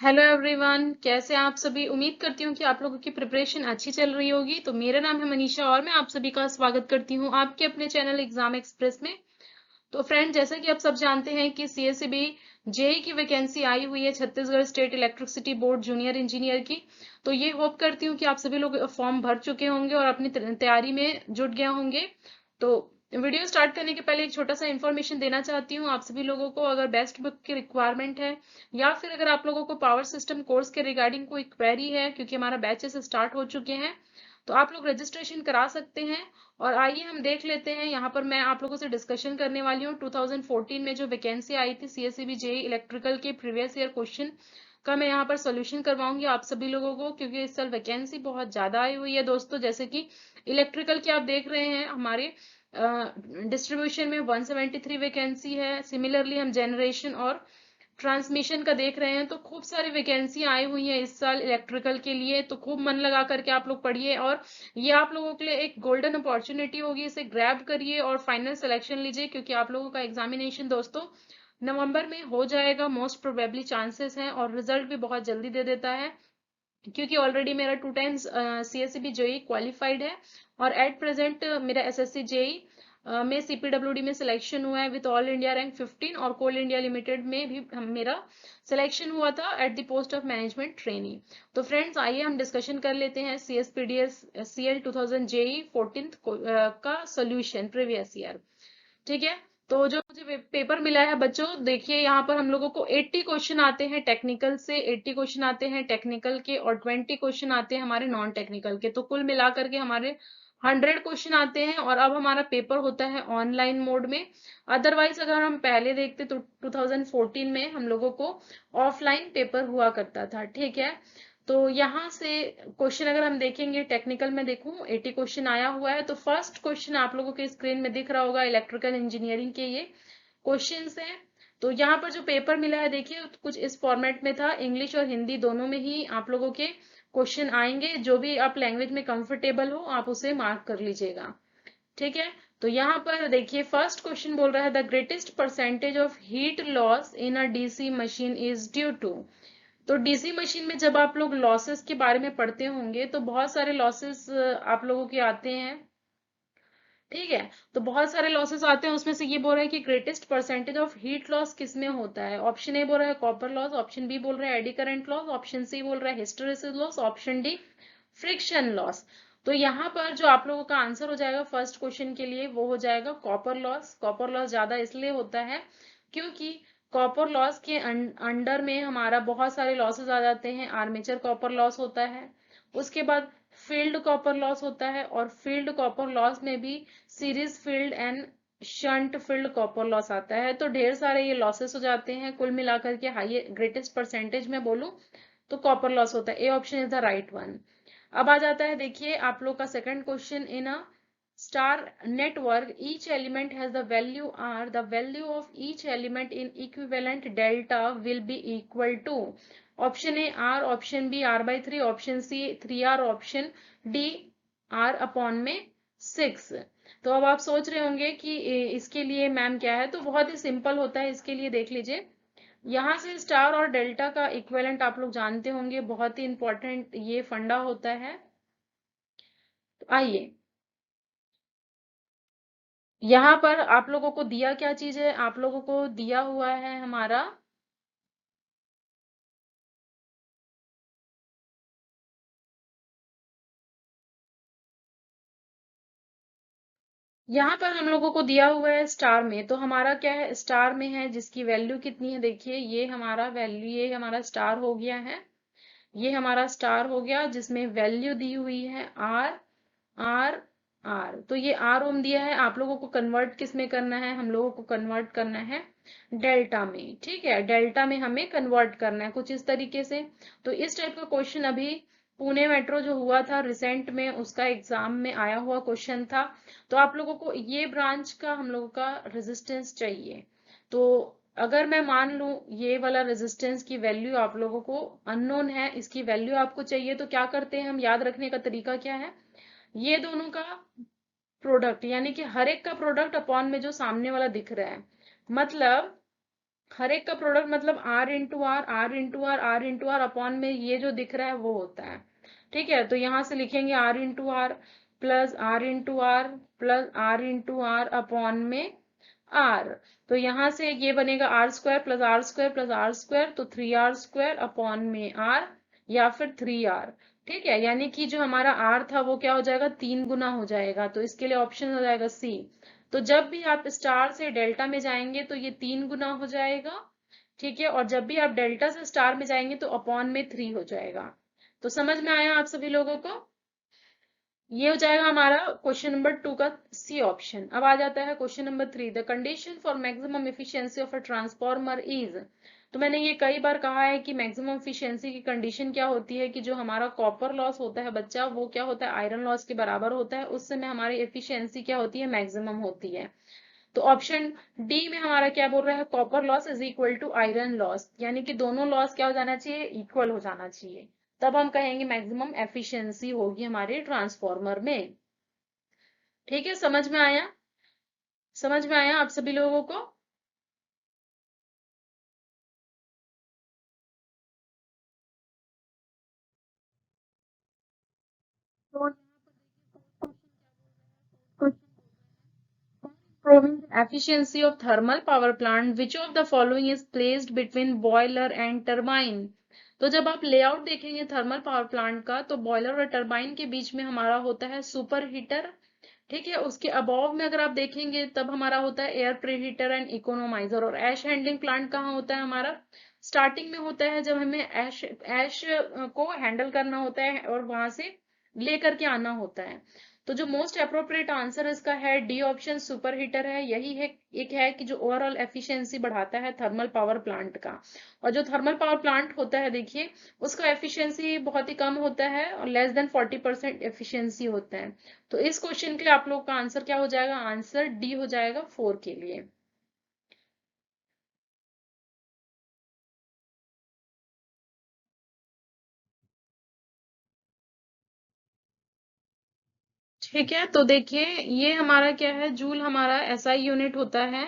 Hello everyone, कैसे हैं आप सभी। उम्मीद करती हूँ कि आप लोगों की प्रिपरेशन अच्छी चल रही होगी। तो मेरा नाम है मनीषा और मैं आप सभी का स्वागत करती हूँ आपके अपने चैनल एग्जाम एक्सप्रेस में। तो फ्रेंड, जैसा कि आप सब जानते हैं कि सीएसईबी जेई की वैकेंसी आई हुई है Chhattisgarh state electricity board junior engineer की। तो ये होप करती हूँ कि आप सभी लोग फॉर्म भर चुके होंगे और अपनी तैयारी में जुट गए होंगे। तो वीडियो स्टार्ट करने के पहले एक छोटा सा इन्फॉर्मेशन देना चाहती हूँ आप सभी लोगों को। अगर बेस्ट बुक की रिक्वायरमेंट है या फिर अगर आप लोगों को पावर सिस्टम कोर्स के रिगार्डिंग कोई क्वेरी है, क्योंकि हमारा बैचेस स्टार्ट हो चुके हैं, तो आप लोग रजिस्ट्रेशन करा सकते हैं। और आइए हम देख लेते हैं। यहाँ पर मैं आप लोगों से डिस्कशन करने वाली हूँ 2014 में जो वैकेंसी आई थी सीएसईबी जेई इलेक्ट्रिकल के प्रीवियस ईयर क्वेश्चन का मैं यहाँ पर सोल्यूशन करवाऊंगी आप सभी लोगों को, क्योंकि इस साल वैकेंसी बहुत ज्यादा आई हुई है दोस्तों। जैसे कि इलेक्ट्रिकल की आप देख रहे हैं हमारे डिस्ट्रीब्यूशन में 173 वैकेंसी है। सिमिलरली हम जनरेशन और ट्रांसमिशन का देख रहे हैं तो खूब सारी वैकेंसी आई हुई है इस साल इलेक्ट्रिकल के लिए। तो खूब मन लगा करके आप लोग पढ़िए और ये आप लोगों के लिए एक गोल्डन अपॉर्चुनिटी होगी। इसे ग्रैब करिए और फाइनल सिलेक्शन लीजिए, क्योंकि आप लोगों का एग्जामिनेशन दोस्तों नवंबर में हो जाएगा। मोस्ट प्रोबेबली चांसेस हैं और रिजल्ट भी बहुत जल्दी दे देता है, क्योंकि ऑलरेडी मेरा 2 टाइम्स सीएसईबी जेई क्वालिफाइड है और एट प्रेजेंट मेरा एसएससी जेई में सीपीडब्ल्यूडी में सिलेक्शन हुआ है विद ऑल इंडिया रैंक 15 और कोल इंडिया लिमिटेड में भी मेरा सिलेक्शन हुआ था at the post of management trainee. तो फ्रेंड्स, आइए हम डिस्कशन कर लेते हैं सीएसपीडीएस सीएल 2000 जेई 14 का सोल्यूशन प्रीवियस ईयर। ठीक है। तो जो मुझे पेपर मिला है बच्चों, देखिए यहाँ पर हम लोगों को 80 क्वेश्चन आते हैं टेक्निकल से, 80 क्वेश्चन आते हैं टेक्निकल के और 20 क्वेश्चन आते हैं हमारे नॉन टेक्निकल के। तो कुल मिलाकर के हमारे 100 क्वेश्चन आते हैं और अब हमारा पेपर होता है ऑनलाइन मोड में। अदरवाइज अगर हम पहले देखते तो 2014 में हम लोगों को ऑफलाइन पेपर हुआ करता था। ठीक है। तो यहाँ से क्वेश्चन अगर हम देखेंगे टेक्निकल में, देखूं 80 क्वेश्चन आया हुआ है। तो फर्स्ट क्वेश्चन आप लोगों के स्क्रीन में दिख रहा होगा, इलेक्ट्रिकल इंजीनियरिंग के ये क्वेश्चंस हैं। तो यहाँ पर जो पेपर मिला है देखिए कुछ इस फॉर्मेट में था, इंग्लिश और हिंदी दोनों में ही आप लोगों के क्वेश्चन आएंगे। जो भी आप लैंग्वेज में कंफर्टेबल हो आप उसे मार्क कर लीजिएगा। ठीक है। तो यहाँ पर देखिए फर्स्ट क्वेश्चन बोल रहा है the greatest percentage of heat loss in a DC machine is due to. तो डीसी मशीन में जब आप लोग लॉसेस के बारे में पढ़ते होंगे तो बहुत सारे लॉसेस आप लोगों के आते हैं। ठीक है। तो बहुत सारे लॉसेस आते हैं, उसमें से ये बोल रहा है कि greatest percentage of heat loss किसमें होता है। ऑप्शन ए बोल रहा है कॉपर लॉस, ऑप्शन बी बोल रहा है eddy current loss, option C बोल रहा है hysteresis loss, option D friction loss. तो यहाँ पर जो आप लोगों का आंसर हो जाएगा फर्स्ट क्वेश्चन के लिए वो हो जाएगा कॉपर लॉस। कॉपर लॉस ज्यादा इसलिए होता है क्योंकि कॉपर लॉस के अंडर में हमारा बहुत सारे लॉसेस आ जाते हैं। आर्मेचर कॉपर लॉस होता है, उसके बाद फील्ड कॉपर लॉस होता है और फील्ड कॉपर लॉस में भी series field and shunt field copper loss आता है। तो ढेर सारे ये लॉसेस हो जाते हैं। कुल मिलाकर के हाई ग्रेटेस्ट परसेंटेज में बोलूं तो कॉपर लॉस होता है। ए option is the right one. अब आ जाता है देखिए आप लोग का second question, in a star network each element has the value r, the value of each element in equivalent delta will be equal to option A r, option B r by 3, option C 3r, option D r upon में 6। तो अब आप सोच रहे होंगे कि इसके लिए मैम क्या है। तो बहुत ही सिंपल होता है इसके लिए, देख लीजिए। यहाँ से स्टार और डेल्टा का इक्विवेलेंट आप लोग जानते होंगे, बहुत ही इंपॉर्टेंट ये फंडा होता है। तो आइए यहाँ पर आप लोगों को दिया क्या चीज है, आप लोगों को दिया हुआ है हमारा यहाँ पर हम लोगों को दिया हुआ है स्टार में। तो हमारा क्या है, स्टार में है जिसकी वैल्यू कितनी है, देखिए ये हमारा वैल्यू, ये हमारा स्टार हो गया है। ये हमारा स्टार हो गया जिसमें वैल्यू दी हुई है आर आर आर। तो ये आर ओम दिया है। आप लोगों को कन्वर्ट किस में करना है, हम लोगों को कन्वर्ट करना है डेल्टा में। ठीक है, डेल्टा में हमें कन्वर्ट करना है कुछ इस तरीके से। तो इस टाइप का क्वेश्चन अभी पुणे मेट्रो जो हुआ था रिसेंट में, उसका एग्जाम में आया हुआ क्वेश्चन था। तो आप लोगों को ये ब्रांच का हम लोगों का रेजिस्टेंस चाहिए। तो अगर मैं मान लूं ये वाला रेजिस्टेंस की वैल्यू आप लोगों को अननोन है, इसकी वैल्यू आपको चाहिए, तो क्या करते हैं हम, याद रखने का तरीका क्या है, ये दोनों का प्रोडक्ट यानी कि हर एक का प्रोडक्ट अपॉन में जो सामने वाला दिख रहा है, मतलब हर एक का प्रोडक्ट मतलब R into R, R into R, R into R upon में ये जो दिख रहा है वो होता है। ठीक है, तो यहां से लिखेंगे R into R plus R into R plus R into R upon में आर। तो यहां से ये बनेगा R square plus R square plus R square, तो 3r² अपॉन में आर या फिर 3r। ठीक है, यानी कि जो हमारा आर था वो क्या हो जाएगा, 3 गुना हो जाएगा, तो इसके लिए ऑप्शन हो जाएगा सी। तो जब भी आप स्टार से डेल्टा में जाएंगे तो ये 3 गुना हो जाएगा। ठीक है, और जब भी आप डेल्टा से स्टार में जाएंगे तो अपॉन में 3 हो जाएगा। तो समझ में आया आप सभी लोगों को? ये हो जाएगा हमारा क्वेश्चन नंबर 2 का सी ऑप्शन। अब आ जाता है question number 3, the condition for maximum efficiency of a transformer is. तो मैंने ये कई बार कहा है कि मैक्सिमम एफिशिएंसी की कंडीशन क्या होती है कि जो हमारा कॉपर लॉस होता है बच्चा, वो क्या होता है, आयरन लॉस के बराबर होता है, उस समय हमारी एफिशिएंसी क्या होती है, मैक्सिमम होती है। तो ऑप्शन डी में हमारा क्या बोल रहा है, copper loss is equal to iron loss, यानी कि दोनों लॉस क्या हो जाना चाहिए, इक्वल हो जाना चाहिए, तब हम कहेंगे मैक्सिमम एफिशिएंसी होगी हमारे ट्रांसफॉर्मर में। ठीक है, समझ में आया? समझ में आया आप सभी लोगों को? तो improving the efficiency of thermal power plant, which of the following is placed between boiler and turbine? तो जब आप लेआउट देखेंगे थर्मल पावर प्लांट का, तो बॉयलर और टरबाइन के बीच में हमारा होता है सुपर हीटर। ठीक है, उसके अबव में अगर आप देखेंगे तब हमारा होता है एयर प्रीहीटर एंड इकोनोमाइजर। और ऐश हैंडलिंग प्लांट कहाँ होता है हमारा, स्टार्टिंग में होता है जब हमें ऐश ऐश को हैंडल करना होता है और वहां से लेकर के आना होता है। तो जो मोस्ट अप्रोप्रिएट आंसर इसका है डी ऑप्शन, सुपर हीटर है। यही है एक है कि जो ओवरऑल एफिशिएंसी बढ़ाता है थर्मल पावर प्लांट का। और जो थर्मल पावर प्लांट होता है देखिए, उसका एफिशिएंसी बहुत ही कम होता है और लेस देन 40% एफिशिएंसी होता है। तो इस क्वेश्चन के लिए आप लोग का आंसर क्या हो जाएगा, आंसर डी हो जाएगा 4 के लिए। ठीक है, तो देखिए ये हमारा क्या है, जूल हमारा एसआई यूनिट होता है।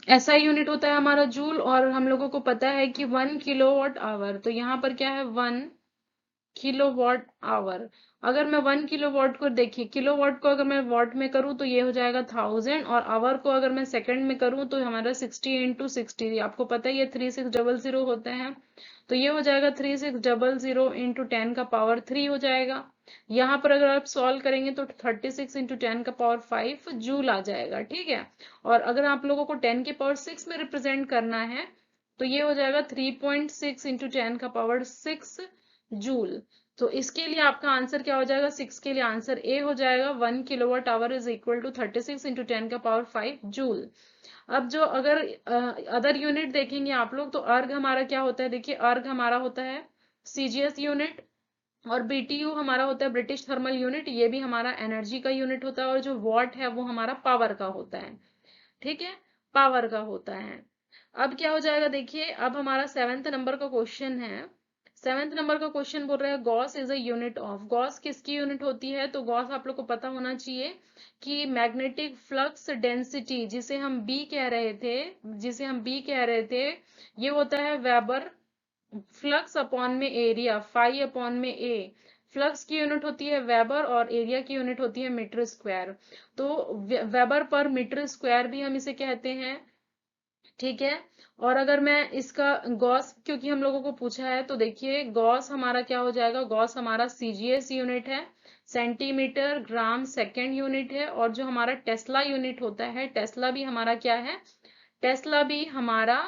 एसआई यूनिट होता है हमारा जूल, और हम लोगों को पता है कि 1 किलोवाट आवर। तो यहाँ पर क्या है, 1 किलोवाट आवर। अगर मैं 1 किलोवाट को देखिए, किलोवाट को अगर मैं वाट में करूँ तो ये हो जाएगा 1000, और आवर को अगर मैं सेकंड में करूँ तो हमारा 60 × 60, आपको पता है ये 3600 होते हैं। तो ये हो जाएगा 3600 × 10⁻³ हो जाएगा। यहाँ पर अगर आप सॉल्व करेंगे तो 36 × 10⁻5 जूल आ जाएगा। ठीक है, और अगर आप लोगों को 10⁻6 में रिप्रेजेंट करना है तो ये हो जाएगा 3.6 × 10⁻6 जूल। तो इसके लिए आपका आंसर क्या हो जाएगा, 6 के लिए आंसर ए हो जाएगा, 1 kilowatt hour is equal to 36 × 10⁻5 joule. अब जो अगर अदर यूनिट देखेंगे आप लोग, तो अर्ग हमारा क्या होता है, देखिए अर्ग हमारा होता है सीजीएस यूनिट, और बीटीयू हमारा होता है ब्रिटिश थर्मल यूनिट, ये भी हमारा एनर्जी का यूनिट होता है, और जो वॉट है वो हमारा पावर का होता है। ठीक है, पावर का होता है। अब क्या हो जाएगा, देखिए अब हमारा 7th नंबर का क्वेश्चन है। 7th नंबर का क्वेश्चन बोल रहा है Gauss is a unit of. Gauss किसकी यूनिट होती है, तो गॉस आप लोग को पता होना चाहिए कि मैग्नेटिक फ्लक्स डेंसिटी, जिसे हम बी कह रहे थे, ये होता है वेबर फ्लक्स अपॉन में एरिया, फाई अपॉन में ए। फ्लक्स की यूनिट होती है वेबर और एरिया की यूनिट होती है मीटर स्क्वायर। तो वेबर पर मीटर स्क्वायर भी हम इसे कहते हैं। ठीक है, और अगर मैं इसका गॉस, क्योंकि हम लोगों को पूछा है, तो देखिए गॉस हमारा क्या हो जाएगा, गॉस हमारा सीजीएस यूनिट है, सेंटीमीटर ग्राम सेकेंड यूनिट है। और जो हमारा टेस्ला यूनिट होता है, टेस्ला भी हमारा क्या है, टेस्ला भी हमारा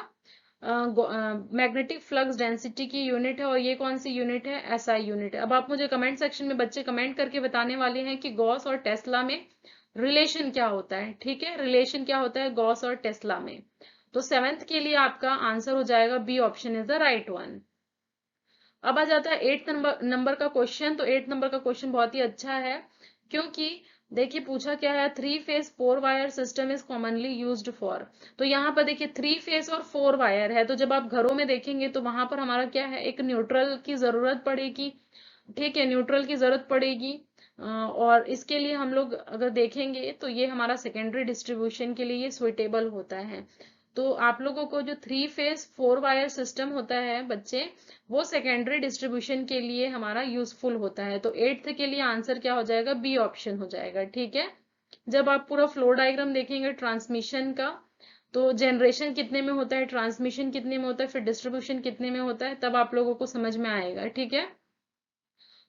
मैग्नेटिक फ्लक्स डेंसिटी की यूनिट है। और ये कौन सी यूनिट है, एसआई यूनिट है। अब आप मुझे कमेंट सेक्शन में बच्चे कमेंट करके बताने वाले हैं कि गॉस और टेस्ला में रिलेशन क्या होता है। ठीक है, रिलेशन क्या होता है गॉस और टेस्ला में। तो 7th के लिए आपका आंसर हो जाएगा B option is the right one. अब आ जाता है 8th नंबर नंबर का क्वेश्चन। तो 8th नंबर का क्वेश्चन बहुत ही अच्छा है, क्योंकि देखिए पूछा क्या है, 3 phase 4 wire system is commonly used for. तो यहाँ पर देखिए 3 फेज और 4 वायर है, तो जब आप घरों में देखेंगे तो वहां पर हमारा क्या है, एक न्यूट्रल की जरूरत पड़ेगी। ठीक है, न्यूट्रल की जरूरत पड़ेगी। और इसके लिए हम लोग अगर देखेंगे तो ये हमारा सेकेंडरी डिस्ट्रीब्यूशन के लिए ये सुइटेबल होता है। तो आप लोगों को जो 3 फेज 4 वायर सिस्टम होता है बच्चे, वो सेकेंडरी डिस्ट्रीब्यूशन के लिए हमारा यूजफुल होता है। तो 8th के लिए आंसर क्या हो जाएगा, बी ऑप्शन हो जाएगा। ठीक है, जब आप पूरा फ्लो डायग्राम देखेंगे ट्रांसमिशन का, तो जनरेशन कितने में होता है, ट्रांसमिशन कितने में होता है, फिर डिस्ट्रीब्यूशन कितने में होता है, तब आप लोगों को समझ में आएगा। ठीक है,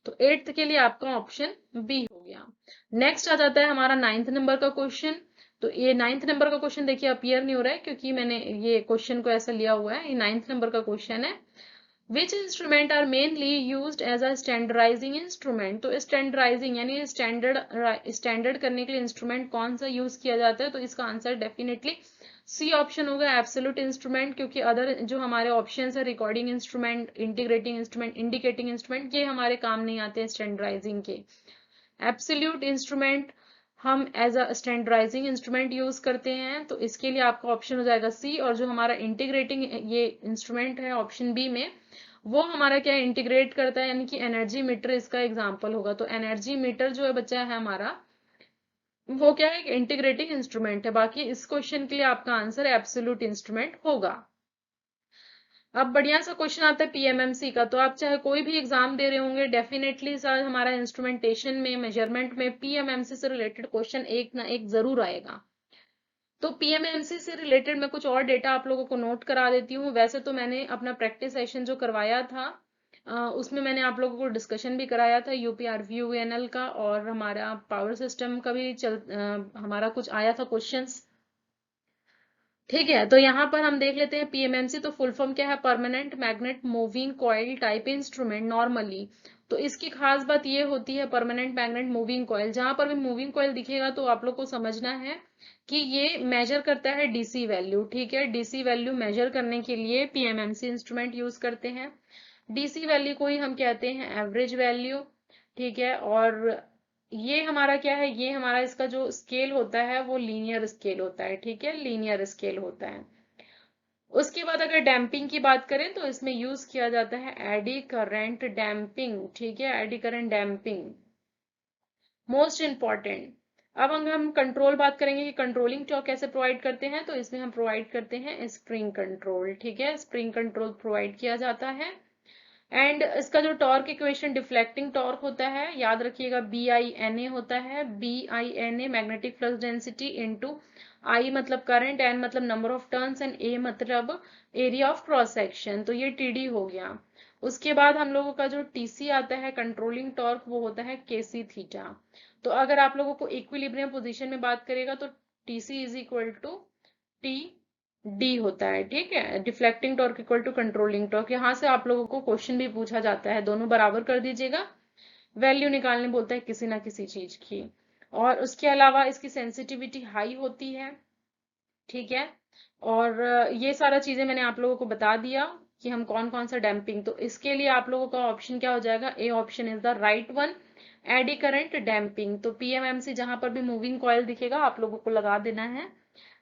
तो 8th के लिए आपका ऑप्शन बी हो गया। नेक्स्ट आ जाता है हमारा 9th नंबर का क्वेश्चन। तो ये 9th नंबर का क्वेश्चन देखिए अपीयर नहीं हो रहा है क्योंकि मैंने ये क्वेश्चन को ऐसा लिया हुआ है। ये 9th नंबर का क्वेश्चन है, which instrument are mainly used as a standardising instrument. तो स्टैंडर्डाइजिंग यानी स्टैंडर्ड करने के लिए इंस्ट्रूमेंट कौन सा यूज किया जाता है, तो इसका आंसर डेफिनेटली सी ऑप्शन होगा, एब्सोल्यूट इंस्ट्रूमेंट। क्योंकि अदर जो हमारे ऑप्शंस है, recording instrument, integrating instrument, indicating instrument, ये हमारे काम नहीं आते हैं स्टैंडर्डाइजिंग के। एब्सोल्यूट इंस्ट्रूमेंट हम as a standardising instrument use करते हैं, तो इसके लिए आपका ऑप्शन हो जाएगा सी। और जो हमारा इंटीग्रेटिंग ये इंस्ट्रूमेंट है ऑप्शन बी में, वो हमारा क्या इंटीग्रेट करता है, यानी कि एनर्जी मीटर इसका एग्जाम्पल होगा। तो एनर्जी मीटर जो है बच्चा है हमारा, वो क्या है, इंटीग्रेटिंग इंस्ट्रूमेंट है। बाकी इस क्वेश्चन के लिए आपका आंसर एब्सोल्यूट इंस्ट्रूमेंट होगा। अब बढ़िया सा क्वेश्चन आता है पीएमएमसी का। तो आप चाहे कोई भी एग्जाम दे रहे होंगे, डेफिनेटली सर हमारा इंस्ट्रूमेंटेशन में, मेजरमेंट में पीएमएमसी से रिलेटेड क्वेश्चन एक ना एक जरूर आएगा। तो पीएमएमसी से रिलेटेड मैं कुछ और डेटा आप लोगों को नोट करा देती हूँ। वैसे तो मैंने अपना प्रैक्टिस सेशन जो करवाया था, उसमें मैंने आप लोगों को डिस्कशन भी कराया था यूपीआरवीयूएनएल का, और हमारा पावर सिस्टम का भी हमारा कुछ आया था क्वेश्चंस। ठीक है, तो यहाँ पर हम देख लेते हैं पीएमएमसी। तो फुल फॉर्म क्या है, permanent magnet moving coil type instrument normally. तो इसकी खास बात ये होती है, परमानेंट मैग्नेट मूविंग कॉइल, जहां पर भी मूविंग कॉइल दिखेगा तो आप लोग को समझना है कि ये मेजर करता है डीसी वैल्यू। ठीक है, डीसी वैल्यू मेजर करने के लिए पीएमएमसी इंस्ट्रूमेंट यूज करते हैं। डीसी वैल्यू को ही हम कहते हैं एवरेज वैल्यू। ठीक है, और ये हमारा क्या है, ये हमारा इसका जो स्केल होता है वो लीनियर स्केल होता है। ठीक है, लीनियर स्केल होता है। उसके बाद अगर डैम्पिंग की बात करें तो इसमें यूज किया जाता है एडी करंट डैम्पिंग। ठीक है, eddy current damping most important. अब अगर हम कंट्रोल बात करेंगे कि कंट्रोलिंग टॉर्क कैसे प्रोवाइड करते हैं, तो इसमें हम प्रोवाइड करते हैं स्प्रिंग कंट्रोल। ठीक है, स्प्रिंग कंट्रोल प्रोवाइड किया जाता है। एंड इसका जो टॉर्क इक्वेशन डिफ्लेक्टिंग टॉर्क होता है, याद रखिएगा BINA होता है। BINA magnetic flux density into I मतलब करंट, एन मतलब number of turns, and A मतलब एरिया ऑफ क्रॉस सेक्शन। तो ये TD हो गया। उसके बाद हम लोगों का जो TC आता है कंट्रोलिंग टॉर्क, वो होता है KC थीटा। तो अगर आप लोगों को इक्विलिब्रियम पोजीशन में बात करेगा तो TC is equal to TD होता है। ठीक है, deflecting torque equal to controlling torque. यहाँ से आप लोगों को क्वेश्चन भी पूछा जाता है, दोनों बराबर कर दीजिएगा, वैल्यू निकालने बोलता है किसी ना किसी चीज की। और उसके अलावा इसकी सेंसिटिविटी हाई होती है। ठीक है, और ये सारा चीजें मैंने आप लोगों को बता दिया कि हम कौन कौन सा डैम्पिंग। तो इसके लिए आप लोगों का ऑप्शन क्या हो जाएगा, A option is the right one, eddy current damping. तो पीएमएमसी जहां पर भी मूविंग कॉइल दिखेगा आप लोगों को लगा देना है,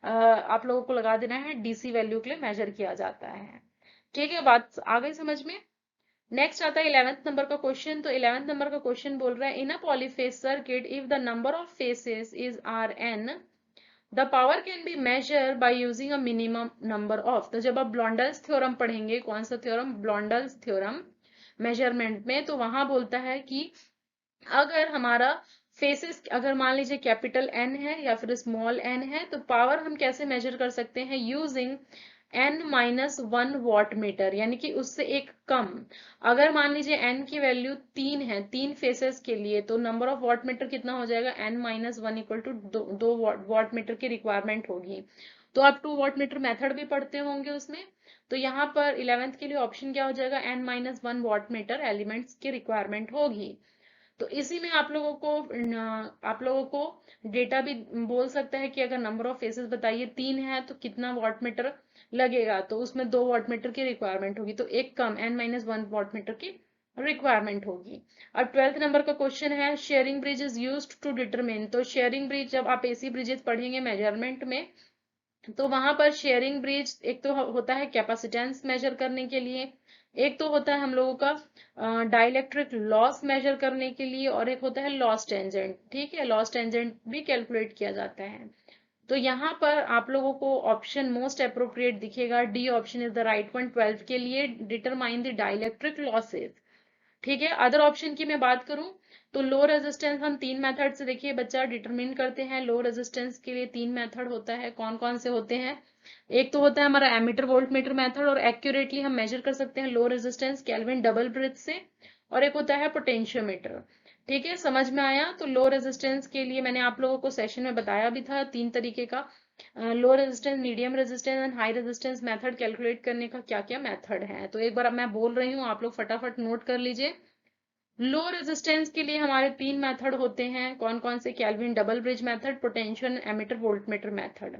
आप लोगों को लगा देना है डीसी वैल्यू के लिए मेजर किया जाता है। ठीक है, बात आ गई समझ में। नेक्स्ट आता है 11th नंबर का क्वेश्चन। तो 11th नंबर का क्वेश्चन बोल रहा है, in a polyphase circuit if the number of phases is Rn, the power can be measure by using a minimum number of. तो जब आप ब्लॉन्डल्स थ्योरम पढ़ेंगे, कौन सा थ्योरम, ब्लॉन्डल्स थ्योरम मेजरमेंट में, तो वहां बोलता है कि अगर हमारा फेसेस, अगर मान लीजिए कैपिटल N है या फिर स्मॉल n है, तो पावर हम कैसे मेजर कर सकते हैं, यूजिंग N-1 वॉट मीटर, यानी कि उससे एक कम। अगर मान लीजिए n की वैल्यू 3 है, 3 फेसेस के लिए, तो नंबर ऑफ वॉट मीटर कितना हो जाएगा, N-1 equal to 2 watt meter की रिक्वायरमेंट होगी। तो आप 2 वॉट मीटर मेथड भी पढ़ते होंगे उसमें। तो यहाँ पर 11th के लिए ऑप्शन क्या हो जाएगा, N-1 वॉट मीटर एलिमेंट्स की रिक्वायरमेंट होगी। तो इसी में आप लोगों को डेटा भी बोल सकता है कि अगर नंबर ऑफ फेसेस बताइए 3 है तो कितना वॉट मीटर लगेगा, तो उसमें 2 वॉट मीटर की रिक्वायरमेंट होगी, तो एक कम N-1 वॉट मीटर की रिक्वायरमेंट होगी। अब 12th नंबर का क्वेश्चन है, Schering bridge is used to determine. तो शेयरिंग ब्रिज, जब आप AC ब्रिजेस पढ़ेंगे मेजरमेंट में, तो वहां पर शेयरिंग ब्रिज एक तो होता है कैपेसिटेंस मेजर करने के लिए, एक तो होता है हम लोगों का डाइलेक्ट्रिक लॉस मेजर करने के लिए, और एक होता है लॉस टेंजेंट। ठीक है, लॉस टेंजेंट भी कैलकुलेट किया जाता है। तो यहाँ पर आप लोगों को ऑप्शन मोस्ट अप्रोप्रिएट दिखेगा, D option is the right one 12 के लिए, डिटरमाइन द डाइलेक्ट्रिक लॉसेस। ठीक है, अदर ऑप्शन की मैं बात करूं तो लो रेजिस्टेंस हम तीन मेथड से देखिए बच्चा डिटरमिन करते हैं। लो रेजिस्टेंस के लिए तीन मेथड होता है, कौन कौन से होते हैं? एक तो होता है हमारा एमीटर वोल्टमीटर मेथड, और एक्यूरेटली हम मेजर कर सकते हैं low resistance kelvin double bridge से। और एक होता है पोटेंशियोमीटर। ठीक है, समझ में आया? तो लो रेजिस्टेंस के लिए मैंने आप लोगों को सेशन में बताया भी था तीन तरीके का, low resistance, medium resistance and high resistance method calculate करने का क्या क्या मेथड है। तो एक बार अब मैं बोल रही हूँ, आप लोग फटाफट नोट कर लीजिए। लो रेजिस्टेंस के लिए हमारे तीन मेथड होते हैं, कौन कौन से? Kelvin double bridge method, potential ammeter voltmeter method.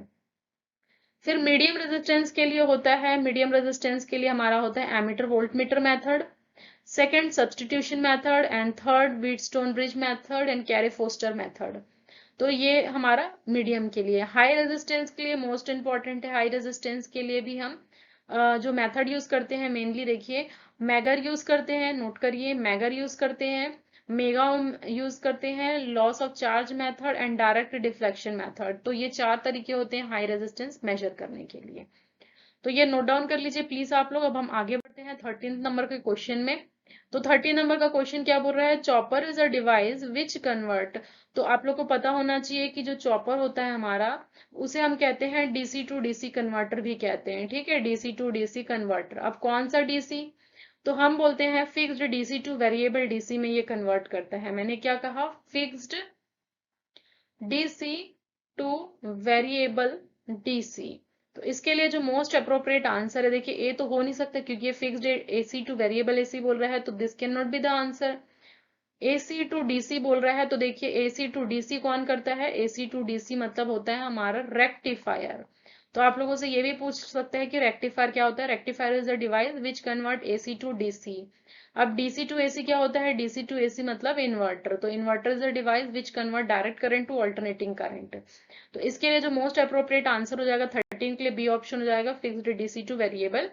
फिर मीडियम रेजिस्टेंस के लिए होता है, मीडियम रेजिस्टेंस के लिए हमारा होता है ammeter voltmeter method, second substitution method, and third Wheatstone bridge method and Carey Foster method. तो ये हमारा मीडियम के लिए। हाई रेजिस्टेंस के लिए मोस्ट इंपॉर्टेंट है, हाई रेजिस्टेंस के लिए भी हम जो मेथड यूज करते हैं मेनली देखिए, मैगर यूज करते हैं, नोट करिए, मैगर यूज करते हैं, मेगा यूज करते हैं, loss of charge method and direct deflection method. तो ये चार तरीके होते हैं हाई रेजिस्टेंस मेजर करने के लिए। तो ये नोट डाउन कर लीजिए प्लीज आप लोग। अब हम आगे बढ़ते हैं 13 नंबर के क्वेश्चन में। तो 13 नंबर का क्वेश्चन क्या बोल रहा है? Chopper is a device which convert. तो आप लोग को पता होना चाहिए कि जो चॉपर होता है हमारा, उसे हम कहते हैं डीसी टू डीसी कन्वर्टर भी कहते हैं। ठीक है, डीसी टू डीसी कन्वर्टर। अब कौन सा डीसी? तो हम बोलते हैं fixed DC two variable DC में ये कन्वर्ट करता है। मैंने क्या कहा? Fixed DC two variable DC. तो इसके लिए जो मोस्ट अप्रोप्रिएट आंसर है, देखिए ए तो हो नहीं सकता क्योंकि ये fixed AC to variable AC बोल रहा है, तो this can not be the answer. AC to DC बोल रहा है, तो देखिए एसी टू डीसी कौन करता है? एसी टू डीसी मतलब होता है हमारा रेक्टिफायर। तो आप लोगों से ये भी पूछ सकते हैं कि रेक्टिफायर क्या होता है? Rectifier is a device which convert AC to DC. अब डीसी टू एसी क्या होता है? डीसी टू एसी मतलब इन्वर्टर। तो inverter is a device which convert direct current to alternating current. तो इसके लिए जो मोस्ट अप्रोप्रिएट आंसर हो जाएगा 13 के लिए बी ऑप्शन हो जाएगा, fixed DC two variable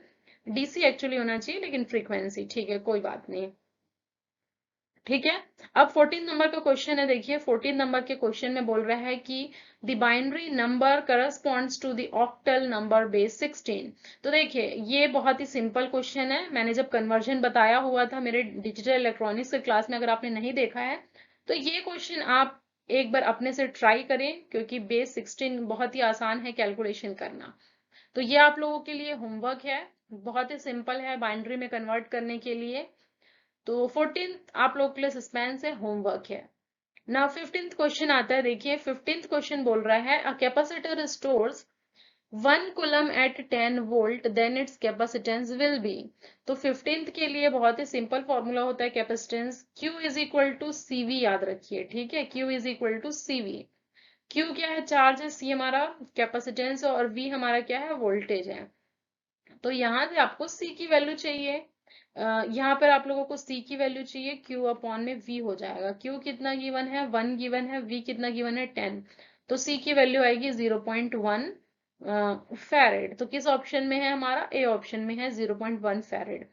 DC actually होना चाहिए लेकिन फ्रीक्वेंसी। ठीक है, कोई बात नहीं। ठीक है, अब 14 नंबर का क्वेश्चन है। देखिए 14 नंबर के क्वेश्चन में बोल रहा है कि the binary number corresponds to the octal number base 16। तो देखिए ये बहुत ही सिंपल क्वेश्चन है। मैंने जब कन्वर्जन बताया हुआ था मेरे डिजिटल इलेक्ट्रॉनिक्स के क्लास में, अगर आपने नहीं देखा है तो ये क्वेश्चन आप एक बार अपने से ट्राई करें, क्योंकि बेस 16 बहुत ही आसान है कैलकुलेशन करना। तो ये आप लोगों के लिए होमवर्क है, बहुत ही सिंपल है बाइनरी में कन्वर्ट करने के लिए। तो 14th आप लोग के लिए सस्पेंस है, होमवर्क है ना। 15th क्वेश्चन आता है। देखिए 15th क्वेश्चन बोल रहा है a capacitor stores 1 coulomb at 10 volt then it's capacitance will be. तो 15th के लिए बहुत ही सिंपल फॉर्मूला होता है capacitance, Q is equal to CV, याद रखिए। ठीक है, Q is equal to CV। Q क्या है? चार्ज है, C हमारा कैपेसिटेंस और V हमारा क्या है? वोल्टेज है। तो यहाँ से आपको C की वैल्यू चाहिए। यहाँ पर आप लोगों को C की वैल्यू चाहिए, Q अपॉन में V हो जाएगा। Q कितना गिवन है? 1 गिवन है। V कितना गिवन है? 10। तो C की वैल्यू आएगी 0.1 फैरेड। तो किस ऑप्शन में है हमारा? ए ऑप्शन में है 0.1 फैरेड।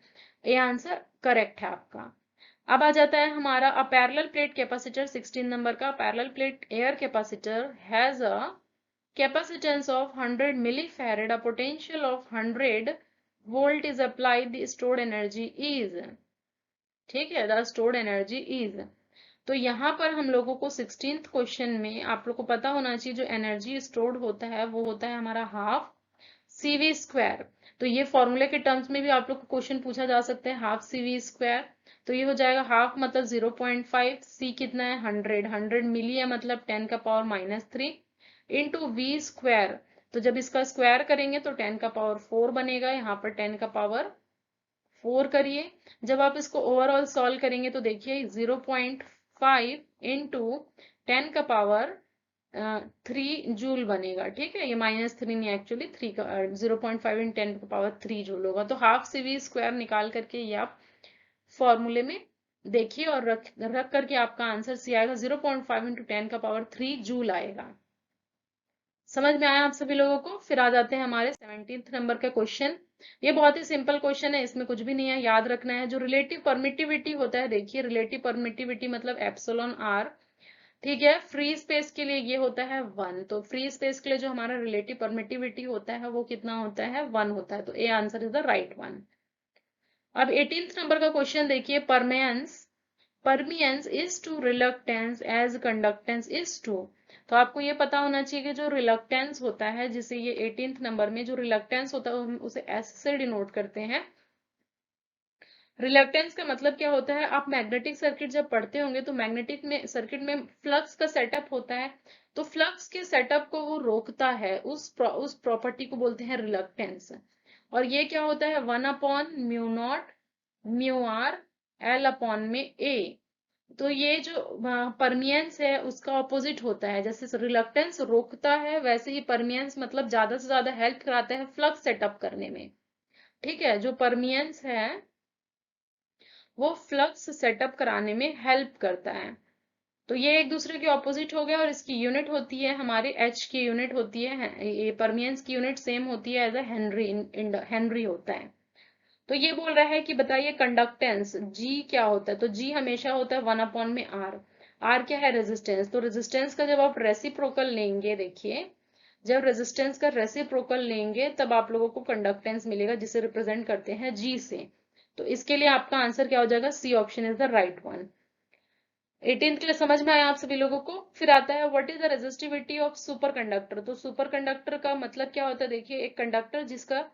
ए आंसर करेक्ट है आपका। अब आ जाता है हमारा a parallel plate capacitor 16 number का। Parallel plate air capacitor has a capacitance of 100 millifarad, a potential of 100 volt is applied, the stored energy is। ठीक है, the stored energy is। तो यहाँ पर हम लोगों को 16th क्वेश्चन में आप लोग को पता होना चाहिए जो एनर्जी स्टोर्ड होता है वो होता है हमारा हाफ CV स्क्वायर। तो ये फॉर्मूले के टर्म्स में भी आप लोग को क्वेश्चन पूछा जा सकता है, हाफ CV स्क्वायर। तो ये हो जाएगा हाफ मतलब 0.5, C कितना है? 100 मिली है मतलब 10 का पावर -3 इंटू V स्क्वायर। तो जब इसका स्क्वायर करेंगे तो 10 का पावर 4 बनेगा, यहाँ पर 10 का पावर 4 करिए। जब आप इसको ओवरऑल सॉल्व करेंगे तो देखिए 0.5 इंटू 10 का पावर 3 जूल बनेगा। ठीक है, ये -3 नहीं, एक्चुअली 3 का 0.5 इन 10 का पावर 3 जूल होगा। तो हाफ CV स्क्वायर निकाल करके ये आप फॉर्मूले में देखिए और रख करके आपका आंसर सी आएगा 0.5 इंटू 10 का पावर 3 जूल आएगा। समझ में आया आप सभी लोगों को? फिर आ जाते हैं हमारे 17th नंबर का क्वेश्चन। ये बहुत ही सिंपल क्वेश्चन है, इसमें कुछ भी नहीं है, याद रखना है। जो रिलेटिव परमिटिविटी होता है, देखिए रिलेटिव परमिटिविटी मतलब एप्सिलॉन आर, ठीक है। फ्री स्पेस के लिए ये होता है 1, तो फ्री स्पेस के लिए जो हमारा रिलेटिव परमिटिविटी होता है वो कितना होता है? 1 होता है। तो A answer is the right one. अब 18th नंबर का क्वेश्चन देखिए, permeance, permeance is to reluctance as conductance is to. तो आपको ये पता होना चाहिए कि जो रिलक्टेंस होता है, जिसे ये 18th नंबर में जो रिलक्टेंस होता है हम उसे एस से डिनोट करते हैं। रिलक्टेंस का मतलब क्या होता है? आप मैग्नेटिक सर्किट जब पढ़ते होंगे तो मैग्नेटिक में सर्किट में फ्लक्स का सेटअप होता है, तो फ्लक्स के सेटअप को वो रोकता है, उस प्रॉपर्टी को बोलते हैं रिलक्टेंस। और ये क्या होता है? 1/μ0 म्यू आर एल अपॉन में ए। तो ये जो परमियंस है उसका ऑपोजिट होता है। जैसे रिलक्टेंस रोकता है, वैसे ही परमियंस मतलब ज्यादा से ज्यादा हेल्प कराता है फ्लक्स सेटअप करने में। ठीक है, जो परमियंस है वो फ्लक्स सेटअप कराने में हेल्प करता है। तो ये एक दूसरे के ऑपोजिट हो गया, और इसकी यूनिट होती है हमारे एच की यूनिट होती है, ये परमियंस की यूनिट सेम होती है एज अ हेनरी, हेनरी होता है। तो ये बोल रहा है कि बताइए कंडक्टेंस जी क्या होता है? तो जी हमेशा होता है 1 अपॉन में आर। आर क्या है? रेजिस्टेंस। तो रेजिस्टेंस का जब आप रेसिप्रोकल लेंगे, देखिए जब रेजिस्टेंस का रेसिप्रोकल लेंगे तब आप लोगों को कंडक्टेंस मिलेगा, जिसे रिप्रेजेंट करते हैं जी से। तो इसके लिए आपका आंसर क्या हो जाएगा? C option is the right one. 18th के लिए समझ में आया आप सभी लोगों को? फिर आता है what is the resistivity of super conductor. तो सुपर कंडक्टर का मतलब क्या होता है? देखिए एक कंडक्टर जिसका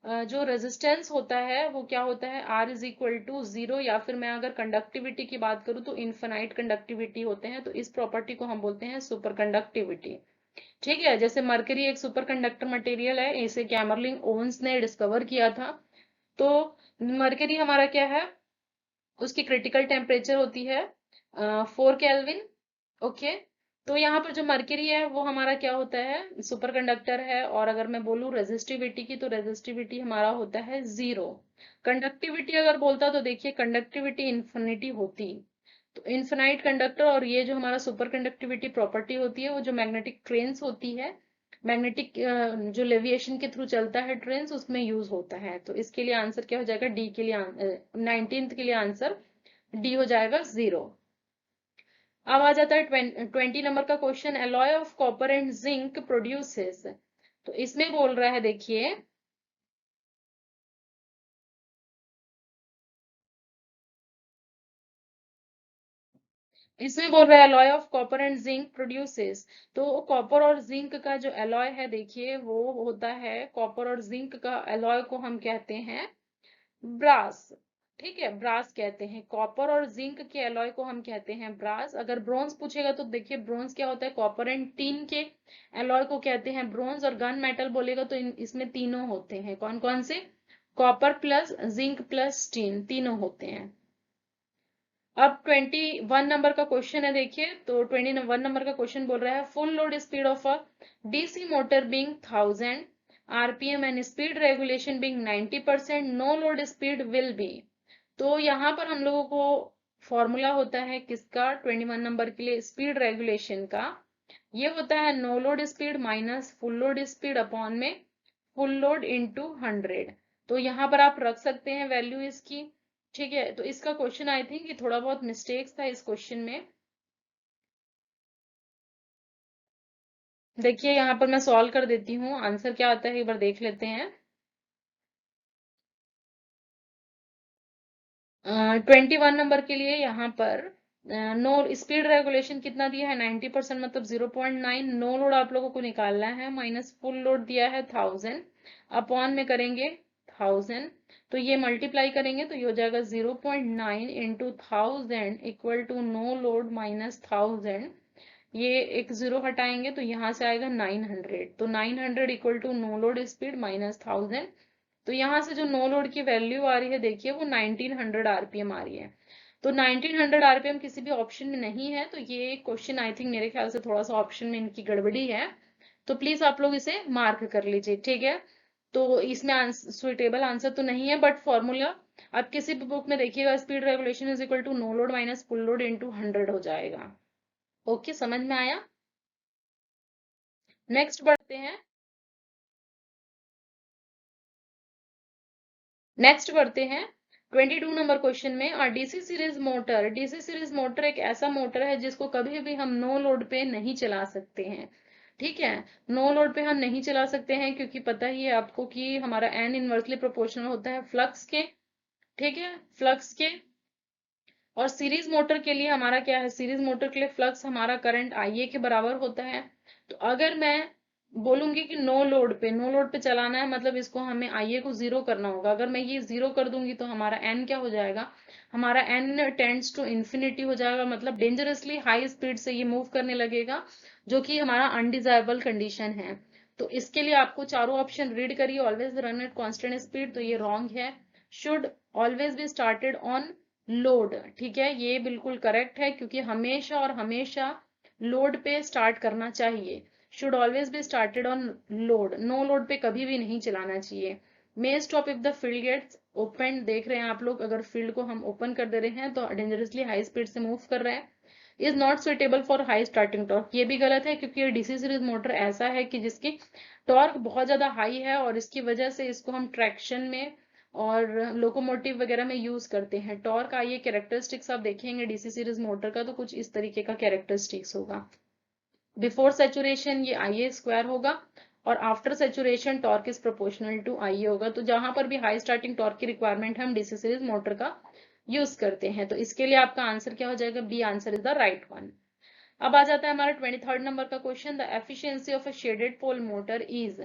जो रेजिस्टेंस होता है वो क्या होता है? R इज इक्वल टू 0, या फिर मैं अगर कंडक्टिविटी की बात करूं तो इनफाइनाइट कंडक्टिविटी होते हैं। तो इस प्रॉपर्टी को हम बोलते हैं सुपर कंडक्टिविटी। ठीक है, जैसे मरकरी एक सुपर कंडक्टर मटेरियल है, इसे कैमरलिन ओवेंस ने डिस्कवर किया था। तो मरकरी हमारा क्या है? उसकी क्रिटिकल टेम्परेचर होती है 4 केल्विन। ओके, तो यहाँ पर जो मर्क्यूरी है वो हमारा क्या होता है? सुपर कंडक्टर है। और अगर मैं बोलूँ रेजिस्टिविटी की, तो रेजिस्टिविटी हमारा होता है 0। कंडक्टिविटी अगर बोलता तो देखिए कंडक्टिविटी इन्फिनिटी होती। तो इन्फिनाइट कंडक्टर, और ये जो हमारा सुपर कंडक्टिविटी प्रॉपर्टी होती है वो जो मैग्नेटिक ट्रेन्स होती है, मैग्नेटिक जो लेविएशन के थ्रू चलता है ट्रेन्स, उसमें यूज होता है। तो इसके लिए आंसर क्या हो जाएगा? डी के लिए 19th के लिए आंसर डी हो जाएगा 0। अब आ जाता है 20 नंबर का question, alloy of copper and zinc produces. तो इसमें बोल रहा है, देखिए इसमें बोल रहा है alloy of copper and zinc produces. तो कॉपर और जिंक का जो एलॉय है, देखिए वो होता है, कॉपर और जिंक का एलॉय को हम कहते हैं ब्रास। ठीक है, ब्रास कहते हैं। कॉपर और जिंक के एलॉय को हम कहते हैं ब्रास। अगर ब्रॉन्ज पूछेगा तो देखिए ब्रॉन्ज क्या होता है? कॉपर एंड टीन के एलॉय को कहते हैं ब्रॉन्ज। और गन मेटल बोलेगा तो इसमें तीनों होते हैं। कौन कौन से? Copper plus zinc plus tin, तीनों होते हैं। अब 21 नंबर का क्वेश्चन है, देखिए तो 21 नंबर का क्वेश्चन बोल रहा है full load speed of a DC motor being 1000 RPM and speed regulation being 90%, no load speed will be. तो यहाँ पर हम लोगों को फॉर्मूला होता है किसका? 21 नंबर के लिए स्पीड रेगुलेशन का। ये होता है no load speed minus full load speed upon में फुल लोड इंटू 100। तो यहाँ पर आप रख सकते हैं वैल्यू इसकी। ठीक है, तो इसका क्वेश्चन आई थिंक कि थोड़ा बहुत मिस्टेक्स था इस क्वेश्चन में। देखिए यहाँ पर मैं सॉल्व कर देती हूँ, आंसर क्या आता है एक बार देख लेते हैं। 21 नंबर के लिए यहाँ पर नो स्पीड रेगुलेशन कितना दिया है? 90%, मतलब 0.9। नो लोड आप लोगों को निकालना है, माइनस फुल लोड दिया है 1000, अपॉन में करेंगे 1000। तो ये मल्टीप्लाई करेंगे तो ये हो जाएगा 0.9 into 1000 equal to no load minus 1000। ये एक जीरो हटाएंगे तो यहाँ से आएगा 900। तो 900 equal to no load speed minus 1000। तो यहाँ से जो नो लोड की वैल्यू आ रही है, देखिए वो 1900 आरपीएम आ रही है। तो 1900 आरपीएम किसी भी ऑप्शन में नहीं है, तो ये क्वेश्चन आई थिंक मेरे ख्याल से थोड़ा सा ऑप्शन में इनकी गड़बड़ी है। तो प्लीज आप लोग इसे मार्क कर लीजिए, ठीक है। तो इसमें सुइटेबल आंसर तो नहीं है, बट फॉर्मूला आप किसी भी बुक में देखिएगा, speed regulation is equal to no load minus full load into 100 हो जाएगा। ओके, समझ में आया? नेक्स्ट बढ़ते हैं, नेक्स्ट बढ़ते हैं 22 नंबर क्वेश्चन में। और DC series motor, DC series motor एक ऐसा मोटर है जिसको कभी भी हम नो लोड पे नहीं चला सकते हैं। ठीक है, नो लोड पे हम नहीं चला सकते हैं क्योंकि पता ही है आपको कि हमारा एन इनवर्सली प्रोपोर्शनल होता है फ्लक्स के। ठीक है, फ्लक्स के। और सीरीज मोटर के लिए हमारा क्या है, सीरीज मोटर के लिए फ्लक्स हमारा करंट आईए के बराबर होता है। तो अगर मैं बोलूंगी कि नो लोड पे, नो लोड पे चलाना है, मतलब इसको हमें आईए को जीरो करना होगा। अगर मैं ये जीरो कर दूंगी तो हमारा एन क्या हो जाएगा, हमारा एन टेंड्स टू इन्फिनिटी हो जाएगा, मतलब डेंजरसली हाई स्पीड से ये मूव करने लगेगा, जो कि हमारा अनडिजायरेबल कंडीशन है। तो इसके लिए आपको चारों ऑप्शन रीड करिए। Always run at constant speed, तो ये रॉन्ग है। Should always be started on load, ठीक है, ये बिल्कुल करेक्ट है क्योंकि हमेशा और हमेशा लोड पे स्टार्ट करना चाहिए। Should always be started on load, no load पे कभी भी नहीं चलाना चाहिए। May stop if the field gets open, देख रहे हैं आप लोग, अगर फील्ड को हम ओपन कर दे रहे हैं तो डेंजरसली हाई स्पीड से मूव कर रहा है। Is not suitable for high starting torque, ये भी गलत है क्योंकि ये डीसी सीरीज मोटर ऐसा है कि जिसकी टॉर्क बहुत ज्यादा हाई है और इसकी वजह से इसको हम ट्रैक्शन में और लोकोमोटिव वगैरह में यूज करते हैं। टॉर्क का ये कैरेक्टरिस्टिक्स आप देखेंगे डीसी सीरीज मोटर का तो कुछ इस तरीके का कैरेक्टरिस्टिक्स होगा। बिफोर सेचुरेशन ये आई ए स्क्वायर होगा और after saturation torque is proportional to I A होगा। तो जहां पर भी हाई स्टार्टिंग टॉर्क की रिक्वायरमेंट है हम डीसी सीरीज मोटर का यूज करते हैं। तो इसके लिए आपका आंसर क्या हो जाएगा, B answer is the right one. अब आ जाता है हमारा 23rd नंबर का question, the efficiency of a shaded pole motor is.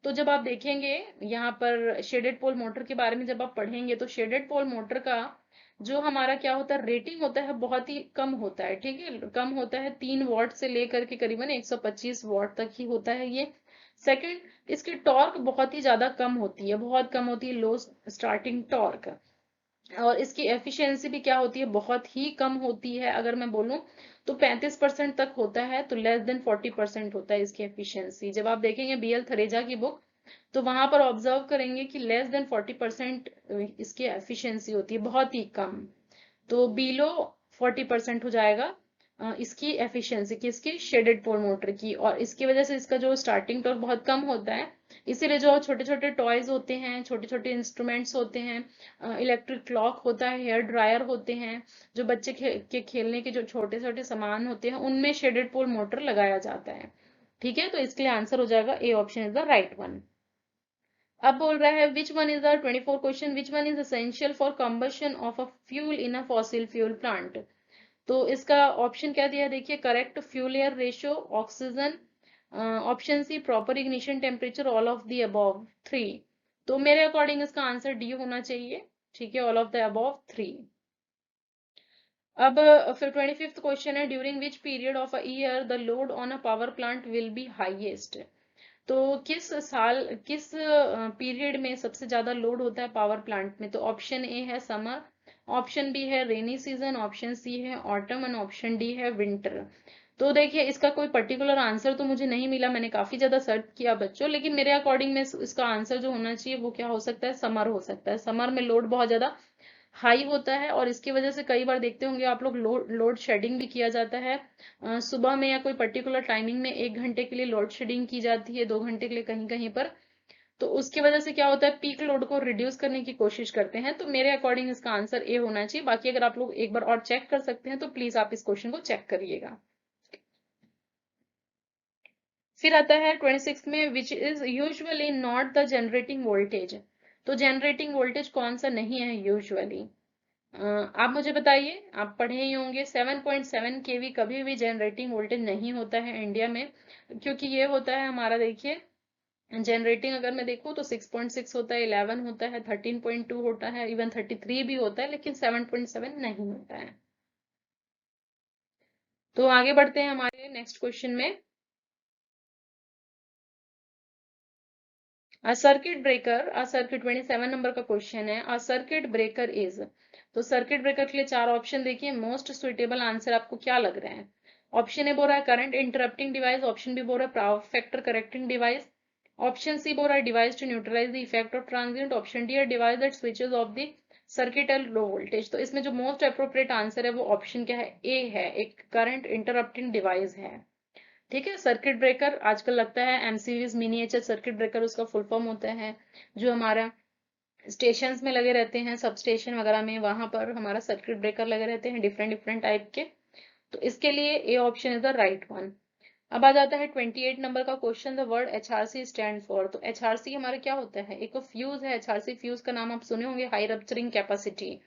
तो जब आप देखेंगे यहाँ पर शेडेड पोल मोटर के बारे में जब आप पढ़ेंगे तो शेडेड पोल मोटर का जो हमारा क्या होता है, रेटिंग होता है बहुत ही कम होता है। ठीक है, कम होता है, 3 वॉट से लेकर के करीबन 125 वॉट तक ही होता है ये। सेकंड, इसकी टॉर्क बहुत ही ज्यादा कम होती है, बहुत कम होती है, लो स्टार्टिंग टॉर्क। और इसकी एफिशिएंसी भी क्या होती है, बहुत ही कम होती है। अगर मैं बोलूं तो 35% तक होता है, तो लेस देन 40% होता है इसकी एफिशिएंसी। जब आप देखेंगे बीएल थरेजा की बुक तो वहां पर ऑब्जर्व करेंगे कि लेस देन 40% इसकी एफिशिएंसी होती है, बहुत ही कम। तो बिलो 40% हो जाएगा इसकी एफिशिएंसी किसकी, शेडेड पोल मोटर की। और इसकी वजह से इसका जो स्टार्टिंग टॉर्क बहुत कम होता है, इसीलिए जो छोटे छोटे टॉयज होते हैं, छोटे छोटे इंस्ट्रूमेंट्स होते हैं, इलेक्ट्रिक क्लॉक होता है, हेयर ड्रायर होते हैं, जो बच्चे के खेलने के जो छोटे छोटे सामान होते हैं उनमें शेडेड पोल मोटर लगाया जाता है। ठीक है, तो इसके लिए आंसर हो जाएगा A option is the right one. अब बोल रहा है which one is the 24 question, which one is essential for combustion of a fuel in a fossil fuel plant. तो इसका ऑप्शन क्या दिया देखिए, correct fuel air ratio, oxygen, option C proper ignition temperature, all of the above 3। तो मेरे according इसका answer D होना चाहिए। ठीक है, ऑल ऑफ द अबव 3। अब फिर 25th क्वेश्चन है, during which period of a year the load on a power plant will be highest. तो किस साल, किस पीरियड में सबसे ज्यादा लोड होता है पावर प्लांट में। तो ऑप्शन ए है समर, ऑप्शन बी है रेनी सीजन, ऑप्शन सी है ऑटम एंड ऑप्शन डी है विंटर। तो देखिए इसका कोई पर्टिकुलर आंसर तो मुझे नहीं मिला, मैंने काफी ज्यादा सर्च किया बच्चों, लेकिन मेरे अकॉर्डिंग में इसका आंसर जो होना चाहिए वो क्या हो सकता है, समर हो सकता है। समर में लोड बहुत ज्यादा हाई होता है और इसकी वजह से कई बार देखते होंगे आप लोग लोड शेडिंग भी किया जाता है। सुबह में या कोई पर्टिकुलर टाइमिंग में 1 घंटे के लिए लोड शेडिंग की जाती है, 2 घंटे के लिए कहीं कहीं पर। तो उसकी वजह से क्या होता है, पीक लोड को रिड्यूस करने की कोशिश करते हैं। तो मेरे अकॉर्डिंग इसका आंसर ए होना चाहिए। बाकी अगर आप लोग एक बार और चेक कर सकते हैं तो प्लीज आप इस क्वेश्चन को चेक करिएगा। फिर आता है 26 में, which is usually not the generating voltage. तो जनरेटिंग वोल्टेज कौन सा नहीं है यूजुअली, आप मुझे बताइए, आप पढ़े ही होंगे 7.7 केवी कभी भी जनरेटिंग वोल्टेज नहीं होता है इंडिया में, क्योंकि ये होता है हमारा, देखिए जनरेटिंग अगर मैं देखूँ तो 6.6 होता है, 11 होता है, 13.2 होता है, इवन 33 भी होता है, लेकिन 7.7 नहीं होता है। तो आगे बढ़ते हैं हमारे नेक्स्ट क्वेश्चन में। A circuit breaker, a circuit 27 number का क्वेश्चन है, अ सर्किट ब्रेकर इज। तो सर्किट ब्रेकर के लिए चार ऑप्शन देखिए, मोस्ट सुइटेबल आंसर आपको क्या लग रहा है। ऑप्शन ए बोल रहा है current interrupting device, option B बोल रहा है power factor correcting device, option C बोल रहा है device to neutralise the effect of transient, option D है device that switches off the circuit at low voltage. तो इसमें जो मोस्ट अप्रोप्रिएट आंसर है वो ऑप्शन क्या है, ए है, एक करंट इंटरप्टिंग डिवाइस है। ठीक है। सर्किट ब्रेकर आजकल लगता है M series miniature circuit breaker उसका फुल फॉर्म होता है, जो हमारा स्टेशंस में लगे रहते हैं, सब स्टेशन वगैरह में, वहां पर हमारा सर्किट ब्रेकर लगे रहते हैं डिफरेंट डिफरेंट टाइप के। तो इसके लिए ए option is the right one. अब आ जाता है 28 नंबर का question, the word HRC stand for. तो एचआरसी हमारा क्या होता है, एक फ्यूज है एचआरसी, फ्यूज का नाम आप सुने होंगे, हाई रप्चरिंग कैपेसिटी।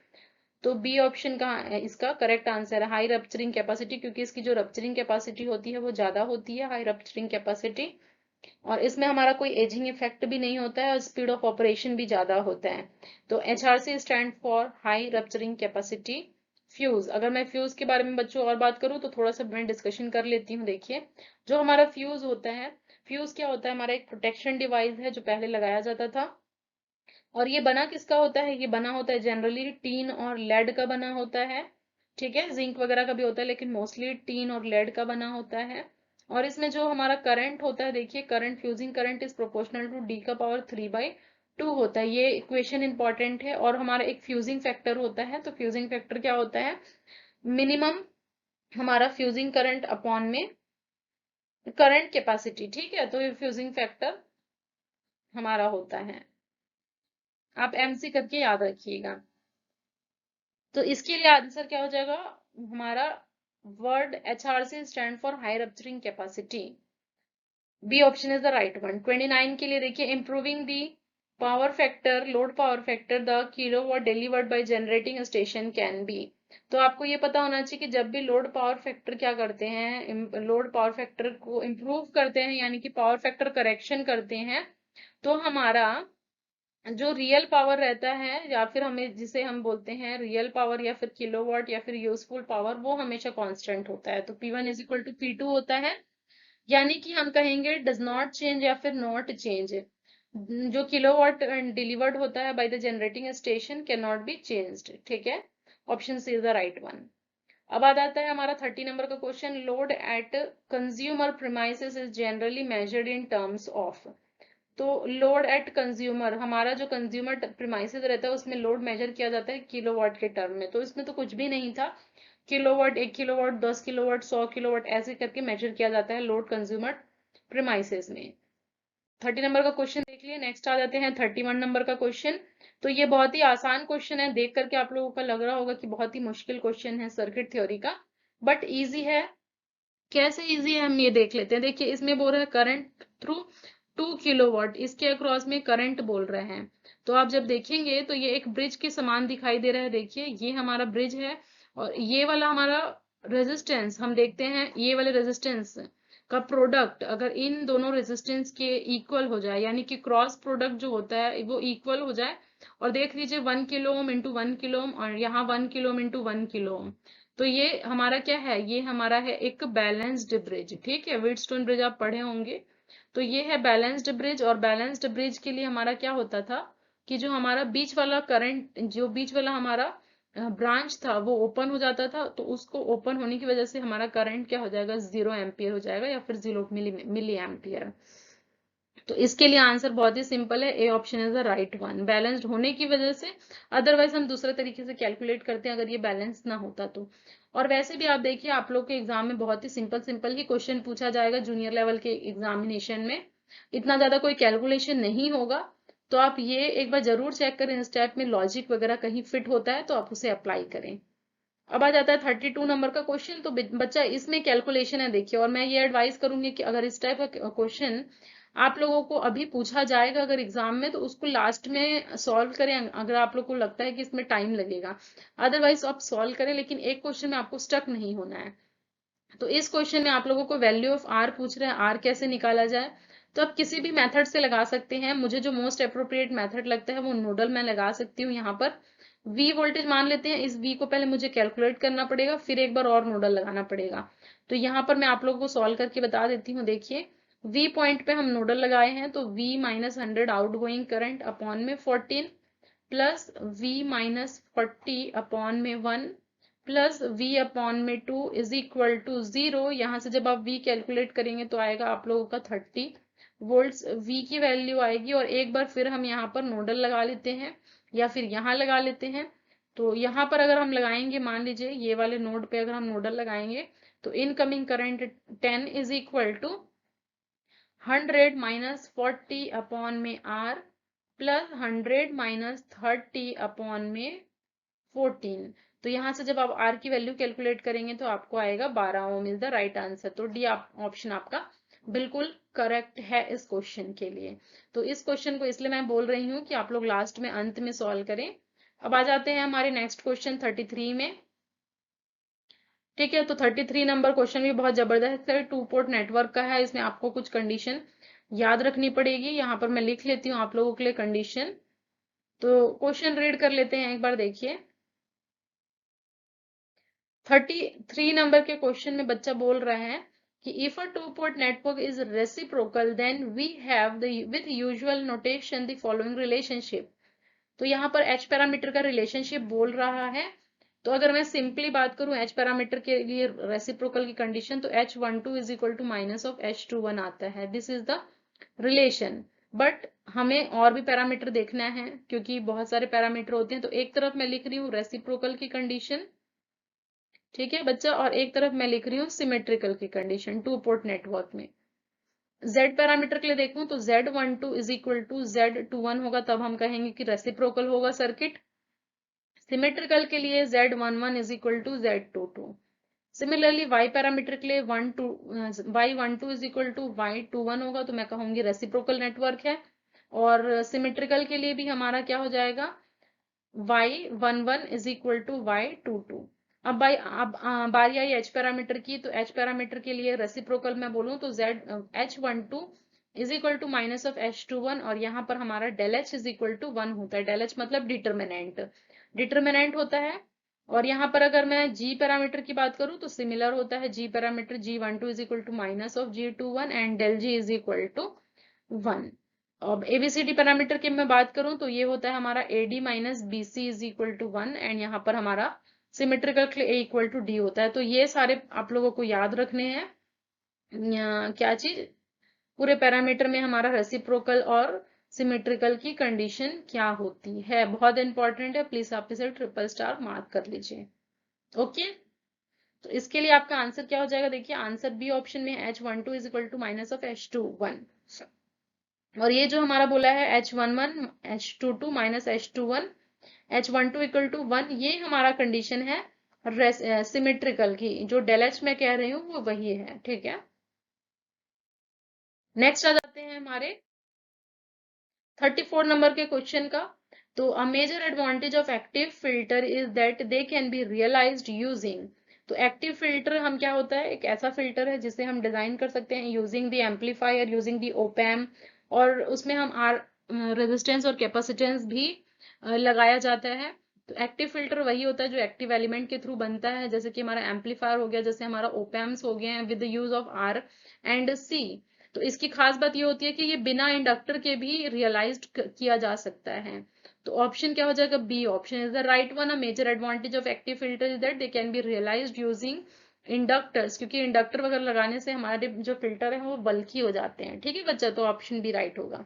तो बी ऑप्शन का इसका करेक्ट आंसर है हाई रप्चरिंग कैपेसिटी, क्योंकि इसकी जो रप्चरिंग कैपेसिटी होती है वो ज्यादा होती है, हाई रप्चरिंग कैपेसिटी। और इसमें हमारा कोई एजिंग इफेक्ट भी नहीं होता है और स्पीड ऑफ ऑपरेशन भी ज्यादा होता है। तो HRC stand for high rupturing capacity fuse. अगर मैं फ्यूज के बारे में बच्चों और बात करूं तो थोड़ा सा मैं डिस्कशन कर लेती हूँ। देखिए, जो हमारा फ्यूज होता है, फ्यूज क्या होता है, हमारा एक प्रोटेक्शन डिवाइस है जो पहले लगाया जाता था। और ये बना किसका होता है, ये बना होता है जनरली टीन और लेड का बना होता है। ठीक है, जिंक वगैरह का भी होता है लेकिन मोस्टली टीन और लेड का बना होता है। और इसमें जो हमारा करंट होता है, देखिए current, fusing current is proportional to D का पावर 3/2 होता है। ये इक्वेशन इंपॉर्टेंट है। और हमारा एक फ्यूजिंग फैक्टर होता है। तो फ्यूजिंग फैक्टर क्या होता है, मिनिमम हमारा फ्यूजिंग करंट अपॉन में करंट कैपेसिटी। ठीक है, तो ये फ्यूजिंग फैक्टर हमारा होता है, आप एमसी करके याद रखिएगा। तो इसके लिए आंसर क्या हो जाएगा हमारा, word HRC stand for high rupturing capacity, B option is the right one. 29 के लिए देखिए, improving the power factor, load power factor the kilowatt delivered by generating station can be. तो आपको ये पता होना चाहिए कि जब भी लोड पावर फैक्टर क्या करते हैं, लोड पावर फैक्टर को इम्प्रूव करते हैं, यानी कि पावर फैक्टर करेक्शन करते हैं, तो हमारा जो रियल पावर रहता है, या फिर हमें जिसे हम बोलते हैं रियल पावर या फिर किलोवाट या फिर यूजफुल पावर, वो हमेशा कांस्टेंट होता है। तो P1 is equal to P2 होता है। यानी कि हम कहेंगे डज नॉट चेंज या फिर नॉट चेंज। जो किलोवाट डिलीवर्ड होता है by the generating station can not be changed. ठीक है, option C is the right one. अब आ जाता है हमारा 30 नंबर का question, load at consumer premises is generally measured in terms of. तो लोड एट कंज्यूमर, हमारा जो कंज्यूमर प्रीमाइसेस रहता है उसमें लोड मेजर किया जाता है किलोवाट के टर्म में। तो इसमें तो कुछ भी नहीं था, किलोवाट, 1 किलोवाट, 10 किलोवाट, 100 किलोवाट, ऐसे करके मेजर किया जाता है लोड कंज्यूमर प्रीमाइसेस में। 30 नंबर का क्वेश्चन देख लिए। नेक्स्ट आ जाते हैं 31 नंबर का क्वेश्चन। तो ये बहुत ही आसान क्वेश्चन है, देख करके आप लोगों का लग रहा होगा कि बहुत ही मुश्किल क्वेश्चन है सर्किट थ्योरी का, बट इजी है। कैसे इजी है हम ये देख लेते हैं। देखिए, इसमें बोल रहे हैं करंट थ्रू 2 किलोवाट, इसके अक्रॉस में करंट बोल रहे हैं। तो आप जब देखेंगे तो ये एक ब्रिज के समान दिखाई दे रहा है। देखिए, ये हमारा ब्रिज है और ये वाला हमारा रेजिस्टेंस, हम देखते हैं ये वाले रेजिस्टेंस का प्रोडक्ट अगर इन दोनों रेजिस्टेंस के इक्वल हो जाए, यानी कि क्रॉस प्रोडक्ट जो होता है वो इक्वल हो जाए। और देख लीजिए 1 kilo ohm into 1 kilo ohm, और यहाँ 1 kilo ohm into 1 kilo ohm. तो ये हमारा क्या है, ये हमारा है एक बैलेंस्ड ब्रिज। ठीक है, व्हीटस्टोन ब्रिज आप पढ़े होंगे। तो ये है बैलेंस्ड ब्रिज। और बैलेंस्ड ब्रिज के लिए हमारा क्या होता था कि जो हमारा बीच वाला करंट, जो बीच वाला हमारा ब्रांच था वो ओपन हो जाता था। तो उसको ओपन होने की वजह से हमारा करंट क्या हो जाएगा, 0 एम्पियर हो जाएगा या फिर 0 मिली एम्पियर। तो इसके लिए आंसर बहुत ही सिंपल है, ए option is the right one, balanced होने की वजह से। अदरवाइज हम दूसरे तरीके से कैलकुलेट करते हैं अगर ये बैलेंस ना होता तो। और वैसे भी आप देखिए, आप लोग के एग्जाम में बहुत ही सिंपल सिंपल ही क्वेश्चन पूछा जाएगा जूनियर लेवल के एग्जामिनेशन में, इतना ज्यादा कोई कैलकुलेशन नहीं होगा। तो आप ये एक बार जरूर चेक करें, इस टाइप में लॉजिक वगैरह कहीं फिट होता है तो आप उसे अप्लाई करें। अब आ जाता है 32 नंबर का क्वेश्चन। तो बच्चा इसमें कैलकुलेशन है देखिए, और मैं ये एडवाइस करूंगी कि अगर इस टाइप का क्वेश्चन आप लोगों को अभी पूछा जाएगा अगर एग्जाम में, तो उसको लास्ट में सॉल्व करें अगर आप लोग को लगता है कि इसमें टाइम लगेगा। अदरवाइज आप सॉल्व करें, लेकिन एक क्वेश्चन में आपको स्टक नहीं होना है। तो इस क्वेश्चन में आप लोगों को वैल्यू ऑफ आर पूछ रहे हैं, आर कैसे निकाला जाए। तो आप किसी भी मेथड से लगा सकते हैं, मुझे जो मोस्ट अप्रोप्रिएट मेथड लगता है वो नोडल मैं लगा सकती हूँ। यहाँ पर V वोल्टेज मान लेते हैं, इस V को पहले मुझे कैलकुलेट करना पड़ेगा, फिर एक बार और नोडल लगाना पड़ेगा। तो यहाँ पर मैं आप लोगों को सॉल्व करके बता देती हूँ। देखिए, V पॉइंट पे हम नोडल लगाए हैं, तो V minus 100 out going current upon में 14 प्लस V माइनस 40 अपॉन में 1 प्लस V अपॉन में 2 इज इक्वल टू 0। यहाँ से जब आप V कैलकुलेट करेंगे तो आएगा आप लोगों का 30 वोल्ट्स V की वैल्यू आएगी। और एक बार फिर हम यहाँ पर नोडल लगा लेते हैं या फिर यहाँ लगा लेते हैं। तो यहाँ पर अगर हम लगाएंगे, मान लीजिए ये वाले नोड पे अगर हम नोडल लगाएंगे तो incoming current 10 is equal to 100 minus 40 upon में R प्लस 100 माइनस 30 अपॉन में 14। तो यहाँ से जब आप R की वैल्यू कैलकुलेट करेंगे तो आपको आएगा 12 ओम इज द राइट आंसर। तो डी ऑप्शन आपका बिल्कुल करेक्ट है इस क्वेश्चन के लिए। तो इस क्वेश्चन को इसलिए मैं बोल रही हूँ कि आप लोग लास्ट में अंत में सॉल्व करें। अब आ जाते हैं हमारे नेक्स्ट क्वेश्चन 33 में। ठीक है, तो 33 नंबर क्वेश्चन भी बहुत जबरदस्त है, 2 पोर्ट नेटवर्क का है। इसमें आपको कुछ कंडीशन याद रखनी पड़ेगी। यहाँ पर मैं लिख लेती हूँ आप लोगों के लिए कंडीशन। तो क्वेश्चन रीड कर लेते हैं एक बार, देखिए। 33 नंबर के क्वेश्चन में बच्चा बोल रहा है कि if a two port network is reciprocal then we have the with usual notation the following relationship. तो यहाँ पर एच पैरामीटर का रिलेशनशिप बोल रहा है। तो अगर मैं सिंपली बात करूं एच पैरामीटर के लिए रेसिप्रोकल की कंडीशन, तो H12 is equal to minus of H21 आता है। This is the relation. But हमें और भी पैरामीटर देखना है क्योंकि बहुत सारे पैरामीटर होते हैं। तो एक तरफ मैं लिख रही हूँ रेसिप्रोकल की कंडीशन, ठीक है बच्चा, और एक तरफ मैं लिख रही हूँ सिमेट्रिकल की कंडीशन टू पोर्ट नेटवर्क में। Z पैरामीटर के लिए देखूं तो Z12 is equal to Z21 होगा, तब हम कहेंगे कि रेसिप्रोकल होगा सर्किट। सिमेट्रिकल के लिए Z11 is equal to Z22। Similarly Y parameter के लिए Y12 is equal to Y21 होगा, तो मैं कहूंगी रेसिप्रोकल नेटवर्क है। और सिमेट्रिकल के लिए भी हमारा क्या हो जाएगा, Y11 is equal to Y22। अब बारी आई एच पैरामीटर की। तो एच पैरामीटर के लिए रेसिप्रोकल मैं बोलूं तो H12 is equal to minus of H21, और यहाँ पर हमारा del H is equal to 1 होता है। डेल H मतलब डिटर्मिनेंट होता है। और यहाँ पर अगर मैं G पैरामीटर की बात करूं तो सिमिलर होता है। G parameter G12 is equal to minus of G21 and del G is equal to 1। अब ABCD पैरामीटर की मैं बात करूं तो ये होता है हमारा AD minus BC is equal to 1, and यहाँ पर हमारा सिमेट्रिकल के लिए A इक्वल टू D होता है। तो ये सारे आप लोगों को याद रखने हैं। क्या चीज, पूरे पैरामीटर में हमारा रेसिप्रोकल और सिमेट्रिकल की कंडीशन क्या होती है, बहुत इंपॉर्टेंट है। प्लीज आप इसे ट्रिपल स्टार मार्क कर लीजिए। ओके, तो इसके लिए आपका आंसर क्या हो जाएगा, देखिए आंसर बी ऑप्शन में H12 is equal to minus of H21। और ये जो हमारा बोला है H11 H22 minus H21 H12 equal to 1, ये हमारा कंडीशन है सिमेट्रिकल की। जो डेल एच मैं कह रही हूँ वो वही है, ठीक है। नेक्स्ट आ जाते हैं हमारे 34 नंबर के क्वेश्चन का। तो a major advantage of active filter is that they can be realised using. तो एक्टिव फिल्टर हम क्या होता है, एक ऐसा फिल्टर है जिसे हम डिजाइन कर सकते हैं using the amplifier, using the ओपैम, और उसमें हम रेजिस्टेंस और कैपेसिटेंस भी लगाया जाता है। तो एक्टिव फिल्टर वही होता है जो एक्टिव एलिमेंट के थ्रू बनता है, जैसे कि हमारा एम्पलीफायर हो गया, जैसे हमारा ओपैम्स हो गए हैं with the use of R and C। तो इसकी खास बात ये होती है कि ये बिना इंडक्टर के भी रियलाइज्ड किया जा सकता है। तो ऑप्शन क्या हो जाएगा, B option is the right one. A major advantage of active filter is that they can be realised using inductors, क्योंकि इंडक्टर वगैरह लगाने से हमारे जो फिल्टर है वो बल्की हो जाते हैं। ठीक है बच्चा, तो ऑप्शन बी राइट होगा।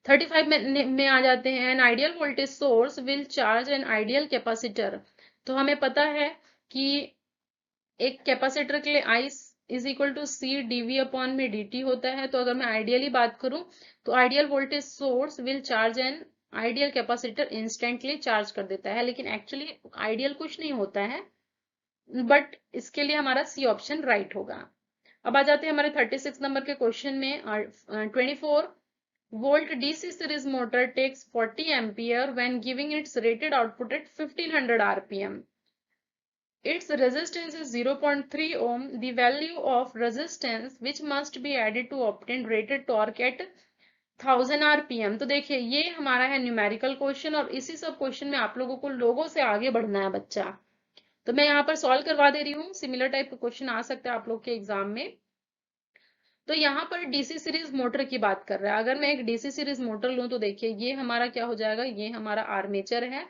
35 में आ जाते हैं। An ideal voltage source will charge an ideal capacitor. तो हमें पता है कि एक कैपेसिटर के लिए I is equal to C d v upon में dt होता है। तो अगर मैं आइडियली बात करूं तो ideal voltage source will charge an ideal capacitor, instantly charge कर देता है। लेकिन एक्चुअली आइडियल कुछ नहीं होता है, बट इसके लिए हमारा सी ऑप्शन राइट होगा। अब आ जाते हैं हमारे 36 नंबर के क्वेश्चन में। 24 volt DC series motor takes 40 ampere when giving its rated output at 1500 rpm. Its resistance is 0.3 ohm. The value of resistance which must be added to obtain rated torque at 1000 rpm. तो देखिए ये हमारा है numerical question, और इसी सब question में आप लोगों को लोगों से आगे बढ़ना है बच्चा। तो मैं यहाँ पर सॉल्व करवा दे रही हूँ, सिमिलर टाइप का क्वेश्चन आ सकता है आप लोग के एग्जाम में। तो यहाँ पर डीसी सीरीज मोटर की बात कर रहा है। अगर मैं एक डीसी सीरीज मोटर लूं तो देखिए ये हमारा क्या हो जाएगा, ये हमारा आर्मेचर है।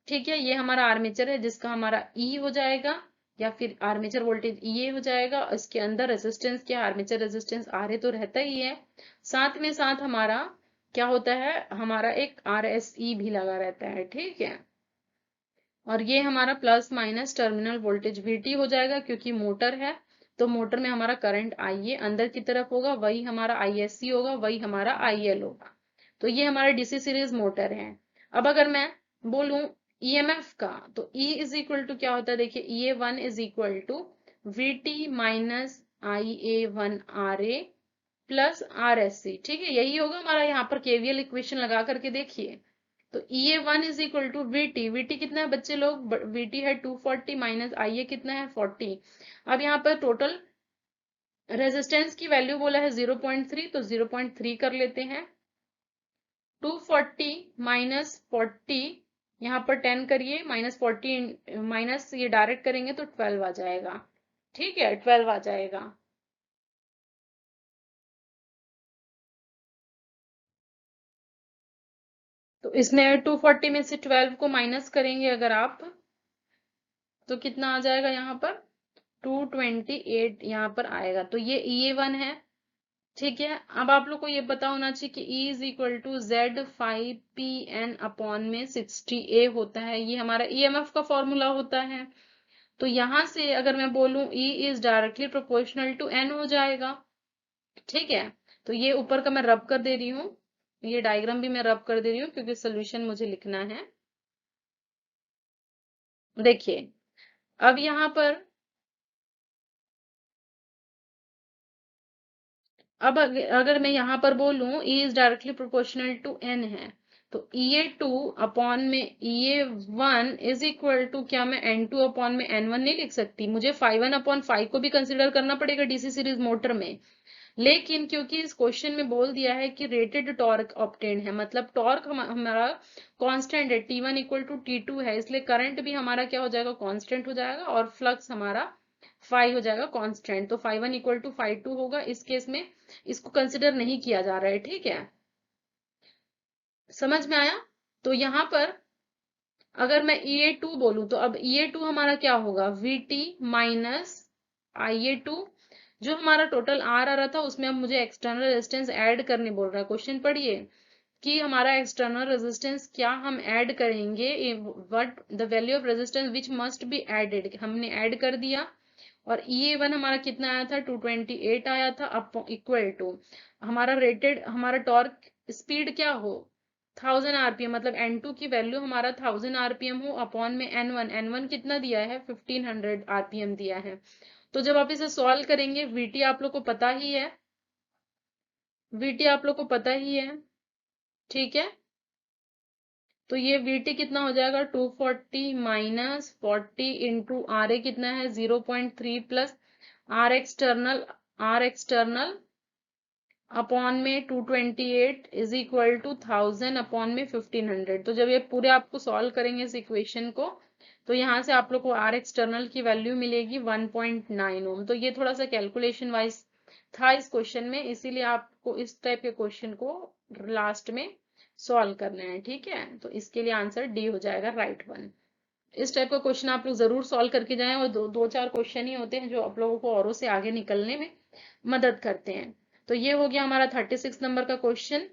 ठीक है, ये हमारा आर्मेचर है जिसका हमारा ई हो जाएगा, या फिर आर्मेचर वोल्टेज ई हो जाएगा। इसके अंदर रेजिस्टेंस क्या, आर्मेचर रेजिस्टेंस आर तो रहता ही है। साथ में साथ हमारा क्या होता है, हमारा एक आर एस ई भी लगा रहता है। ठीक है, और ये हमारा plus minus terminal voltage VT हो जाएगा, क्योंकि मोटर है तो मोटर में हमारा करंट IA अंदर की तरफ होगा, वही हमारा ISC होगा, वही हमारा IL होगा। तो ये हमारा DC सीरीज मोटर है। अब अगर मैं बोलूं EMF का, तो E इज इक्वल टू क्या होता है, देखिए EA1 is equal to VT minus IA1 RA plus RSC। ठीक है, यही होगा हमारा, यहाँ पर KVL इक्वेशन लगा करके देखिए। तो EA1 is equal to VT कितना है बच्चे लोग, VT है 240 माइनस IA कितना है 40। अब यहाँ पर टोटल रेजिस्टेंस की वैल्यू बोला है 0.3, तो 0.3 कर लेते हैं। 240 माइनस 40, यहाँ पर 10 करिए, माइनस 40 माइनस ये डायरेक्ट करेंगे तो 12 आ जाएगा। ठीक है, 12 आ जाएगा। तो इसमें 240 में से 12 को माइनस करेंगे अगर आप, तो कितना आ जाएगा यहाँ पर 228 यहाँ पर आएगा। तो ये EA1 है। ठीक है, अब आप लोग को ये पता होना चाहिए कि E is equal to Z5PN upon में 60A होता है, ये हमारा EMF का फॉर्मूला होता है। तो यहां से अगर मैं बोलूं E is directly proportional to N हो जाएगा। ठीक है, तो ये ऊपर का मैं रब कर दे रही हूँ, ये डायग्राम भी मैं रब कर दे रही हूँ क्योंकि सोल्यूशन मुझे लिखना है। देखिए अब यहाँ पर, अब अगर मैं यहाँ पर बोलूं E is directly proportional to N है, तो EA2 अपॉन में EA1 इज इक्वल टू क्या मैं N2 अपॉन में N1 नहीं लिख सकती, मुझे 5 अपॉन 5 को भी कंसिडर करना पड़ेगा DC सीरीज मोटर में। लेकिन क्योंकि इस क्वेश्चन में बोल दिया है कि रेटेड टॉर्क ऑब्टेन है, मतलब टॉर्क हमारा कांस्टेंट है, T1 इक्वल टू T2 है, इसलिए करंट भी हमारा क्या हो जाएगा, कांस्टेंट हो जाएगा, और फ्लक्स हमारा फाई हो जाएगा कांस्टेंट। तो 5 1 इक्वल टू 5 2 होगा। इस केस में इसको कंसिडर नहीं किया जा रहा है। ठीक है, समझ में आया। तो यहाँ पर अगर मैं EA2 बोलूं, तो अब EA2 हमारा क्या होगा, VT माइनस IA2, जो हमारा टोटल R आ रहा था उसमें अब मुझे एक्सटर्नल रेजिस्टेंस ऐड करने बोल रहा है। क्वेश्चन पढ़िए कि हमारा एक्सटर्नल रेजिस्टेंस क्या हम ऐड करेंगे, what the value of resistance which must be added, हमने ऐड कर दिया। और EA1 हमारा कितना आया था, 228 आया था, अप इक्वल टू हमारा रेटेड, हमारा टॉर्क स्पीड क्या हो 1000 RPM, मतलब N2 की वैल्यू हमारा 1000 RPM हो, अपॉन में N1 कितना दिया है 1500 RPM दिया है। तो जब आप इसे सॉल्व करेंगे, VT आप लोग को पता ही है, VT आप लोग को पता ही है। ठीक है, तो ये VT कितना हो जाएगा, 240 माइनस 40 इंटू RA कितना है 0.3 प्लस आर एक्सटर्नल अपॉन में 228 इज इक्वल टू 1000 अपॉन में 1500। तो जब ये पूरे आपको सॉल्व करेंगे इस इक्वेशन को, तो यहाँ से आप लोग को आर एक्सटर्नल की वैल्यू मिलेगी 1.9 ओम। तो ये थोड़ा सा कैलकुलेशन वाइज था इस क्वेश्चन में, इसीलिए आपको इस टाइप के क्वेश्चन को लास्ट में सॉल्व करना है। ठीक है, तो इसके लिए आंसर डी हो जाएगा, राइट वन। इस टाइप का क्वेश्चन आप लोग जरूर सॉल्व करके जाएं, और दो चार क्वेश्चन ही होते हैं जो आप लोगों को औरों से आगे निकलने में मदद करते हैं। तो ये हो गया हमारा 36 नंबर का क्वेश्चन।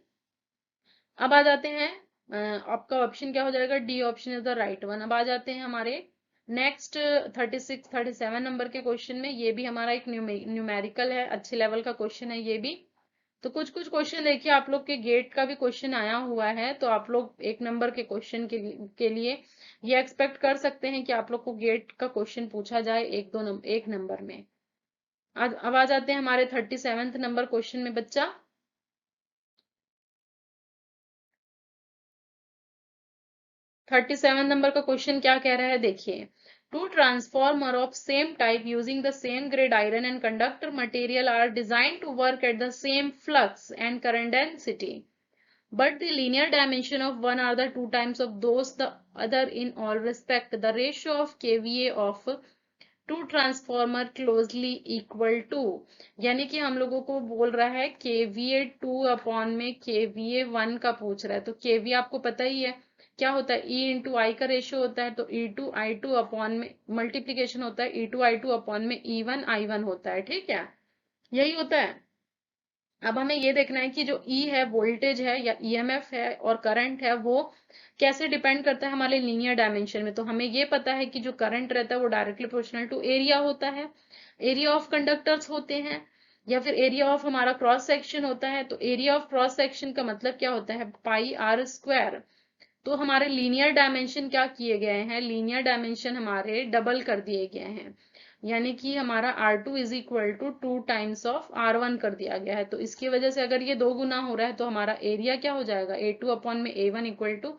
अब आ जाते हैं, आपका ऑप्शन क्या हो जाएगा, D option is the right one. अब आ जाते हैं हमारे नेक्स्ट 36 37 नंबर के क्वेश्चन में। ये भी हमारा एक न्यूमेरिकल है, अच्छे लेवल का क्वेश्चन है ये भी। तो कुछ कुछ क्वेश्चन देखिए, आप लोग के गेट का भी क्वेश्चन आया हुआ है, तो आप लोग 1 नंबर के क्वेश्चन के लिए ये एक्सपेक्ट कर सकते हैं कि आप लोग को गेट का क्वेश्चन पूछा जाए 1 नंबर में। अब आ जाते हैं हमारे 37 नंबर क्वेश्चन में बच्चा। 37 नंबर का क्वेश्चन क्या कह रहा है, देखिए, two transformer of same type using the same grade iron and conductor material are design to work at the same flux and current density, but the linear dimension of one are the 2 times of those the other in all respect. The ratio of kVA of two transformer closely equal to, यानी कि हम लोगों को बोल रहा है KVA2 upon में KVA1 का पूछ रहा है। तो KVA आपको पता ही है क्या होता है, E इंटू आई का रेशियो होता है, तो E2I2 अपॉन में मल्टीप्लीकेशन होता है E2I2 अपॉन में E1I1 होता है। ठीक है, यही होता है। अब हमें ये देखना है कि जो ई है, वोल्टेज है या ईएमएफ है और करंट है, वो कैसे डिपेंड करता है हमारे लीनियर डायमेंशन में। तो हमें ये पता है कि जो करंट रहता है वो डायरेक्टली प्रोपोर्शनल टू एरिया होता है, एरिया ऑफ कंडक्टर्स होते हैं, या फिर एरिया ऑफ हमारा क्रॉस सेक्शन होता है। तो एरिया ऑफ क्रॉस सेक्शन का मतलब क्या होता है, पाई आर स्क्वायर। तो हमारे लीनियर डायमेंशन क्या किए गए हैं, लीनियर डायमेंशन हमारे डबल कर दिए गए हैं, यानी कि हमारा R2 is equal to 2 times of R1 कर दिया गया है। तो इसकी वजह से अगर ये 2 गुना हो रहा है तो हमारा एरिया क्या हो जाएगा, A2 अपॉन में A1 इक्वल टू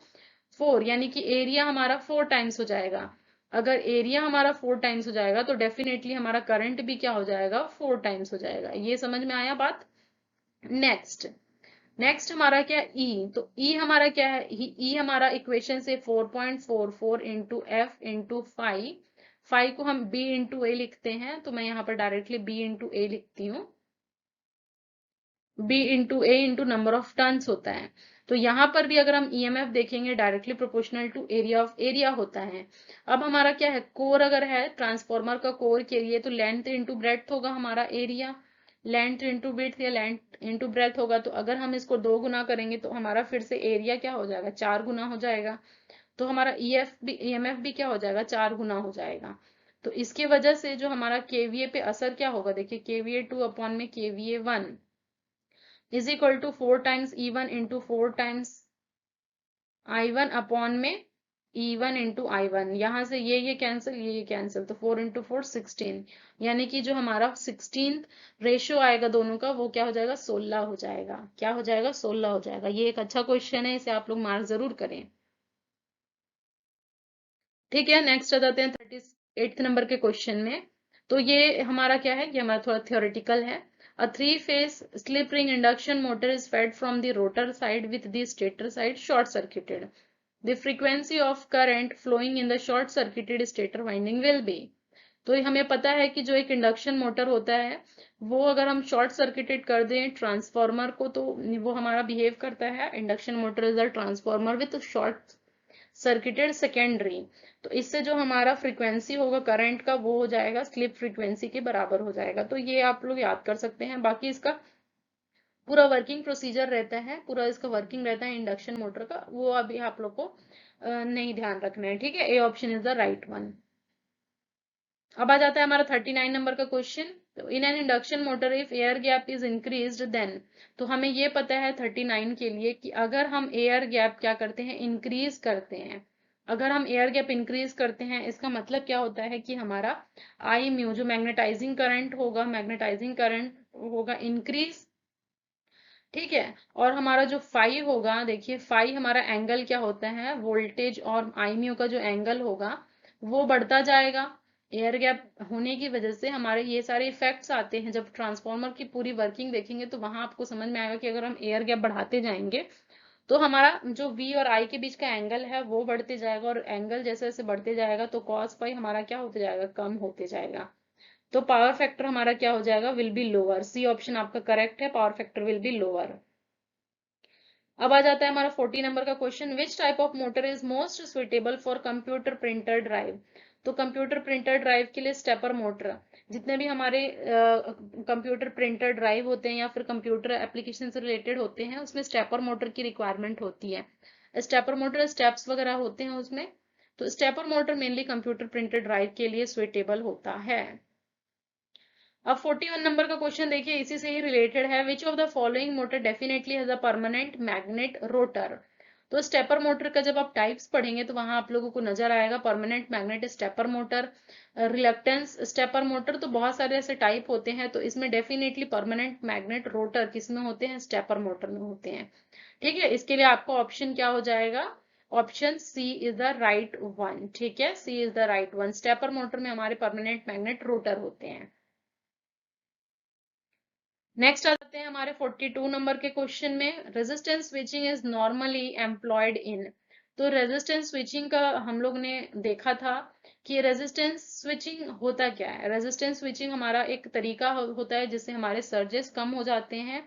4, यानी कि एरिया हमारा 4 टाइम्स हो जाएगा। अगर एरिया हमारा 4 टाइम्स हो जाएगा तो डेफिनेटली हमारा करंट भी क्या हो जाएगा, 4 टाइम्स हो जाएगा। ये समझ में आया बात। नेक्स्ट, नेक्स्ट हमारा क्या, ई। तो ई हमारा क्या है, ई हमारा इक्वेशन से 4.44 into F into five, five को हम बी इंटू ए लिखते हैं, तो मैं यहाँ पर डायरेक्टली बी इंटू ए लिखती हूँ। B into A into number of turns होता है। तो यहाँ पर भी अगर हम ईएमएफ देखेंगे, directly proportional to area of area होता है। अब हमारा क्या है, कोर अगर है ट्रांसफॉर्मर का कोर के लिए, तो लेंथ इंटू ब्रेड्थ होगा हमारा एरिया, लेंथ इंटू विड्थ या लेंथ इंटू ब्रेड्थ होगा। तो अगर हम इसको 2 गुना करेंगे तो हमारा फिर से एरिया क्या हो जाएगा, 4 गुना हो जाएगा। तो हमारा ईएमएफ भी क्या हो जाएगा, 4 गुना हो जाएगा। तो इसकी वजह से जो हमारा केवीए पे असर क्या होगा, देखिए KVA2 अपॉन में KVA1 is equal to 4 times E1 into 4 times I1 upon में E1 इंटू I1। यहाँ से ये कैंसिल, ये कैंसिल, तो 4 इंटू 4 16, यानी कि जो हमारा 16 रेशियो आएगा दोनों का, वो क्या हो जाएगा, 16 हो जाएगा। क्या हो जाएगा, 16 हो जाएगा। ये एक अच्छा क्वेश्चन है, इसे आप लोग मार्क जरूर करें। ठीक है, नेक्स्ट आ जाते हैं 38 नंबर के क्वेश्चन में। तो ये हमारा क्या है, ये हमारा थोड़ा थियोरेटिकल है। A 3 phase slip ring induction motor is fed from the rotor side with the stator side short circuited. The frequency of current flowing in the short circuited stator winding will be. तो हमें पता है कि जो एक induction motor होता है, वो अगर हम शॉर्ट सर्किटेड कर दें ट्रांसफॉर्मर को, तो वो हमारा बिहेव करता है, induction motor is a transformer with short circuited secondary. तो इससे जो हमारा फ्रीक्वेंसी होगा करंट का, वो हो जाएगा स्लिप फ्रीक्वेंसी के बराबर हो जाएगा। तो ये आप लोग याद कर सकते हैं। बाकी इसका पूरा वर्किंग प्रोसीजर रहता है, पूरा इसका वर्किंग रहता है इंडक्शन मोटर का, वो अभी आप लोग को नहीं ध्यान रखना है। ठीक है, ए option is the right one. अब आ जाता है हमारा 39 नंबर का क्वेश्चन। तो in an induction motor if air gap is increased then. तो हमें ये पता है 39 के लिए कि अगर हम एयर गैप क्या करते हैं, इंक्रीज करते हैं। अगर हम एयर गैप इंक्रीज करते हैं, इसका मतलब क्या होता है कि हमारा आई म्यू, जो मैग्नेटाइजिंग करंट होगा, मैग्नेटाइजिंग करंट होगा इंक्रीज। ठीक है, और हमारा जो फाई होगा, देखिए फाई हमारा एंगल क्या होता है, वोल्टेज और आई म्यू का जो एंगल होगा वो बढ़ता जाएगा। एयर गैप होने की वजह से हमारे ये सारे इफेक्ट्स आते हैं। जब ट्रांसफॉर्मर की पूरी वर्किंग देखेंगे तो वहां आपको समझ में आएगा कि अगर हम एयर गैप बढ़ाते जाएंगे तो हमारा जो वी और आई के बीच का एंगल है वो बढ़ते जाएगा, और एंगल जैसे जैसे बढ़ते जाएगा तो कॉस फाई हमारा क्या होते जाएगा, कम होते जाएगा। तो पावर फैक्टर हमारा क्या हो जाएगा, will be lower. C option आपका करेक्ट है, power factor will be lower. अब आ जाता है हमारा 40 नंबर का question, which type of motor is most suitable for computer printer drive. तो कंप्यूटर प्रिंटर ड्राइव के लिए स्टेपर मोटर, जितने भी हमारे कंप्यूटर प्रिंटर ड्राइव होते हैं या फिर कंप्यूटर एप्लीकेशन से रिलेटेड होते हैं, उसमें स्टेपर मोटर की रिक्वायरमेंट होती है। स्टेपर मोटर स्टेप्स वगैरह होते हैं उसमें, तो stepper motor mainly computer printer drive के लिए सुइटेबल होता है। अब 41 नंबर का क्वेश्चन देखिए, इसी से ही रिलेटेड है। Which of the following motor definitely has a permanent magnet rotor. तो स्टेपर मोटर का जब आप टाइप्स पढ़ेंगे तो वहां आप लोगों को नजर आएगा permanent magnet stepper motor, reluctance stepper motor. तो बहुत सारे ऐसे टाइप होते हैं, तो इसमें डेफिनेटली परमानेंट मैग्नेट रोटर किसमें होते हैं, स्टेपर मोटर में होते हैं। ठीक है, इसके लिए आपका ऑप्शन क्या हो जाएगा, option C is the right one. ठीक है, C is the right one, stepper motor में हमारे परमानेंट मैग्नेट रोटर होते हैं। नेक्स्ट आ जाते हैं हमारे 42 नंबर के क्वेश्चन में, resistance switching is normally employed in. तो रेजिस्टेंस स्विचिंग का हम लोग ने देखा था कि रेजिस्टेंस स्विचिंग होता क्या है। रेजिस्टेंस स्विचिंग हमारा एक तरीका होता है जिससे हमारे सर्जेस कम हो जाते हैं।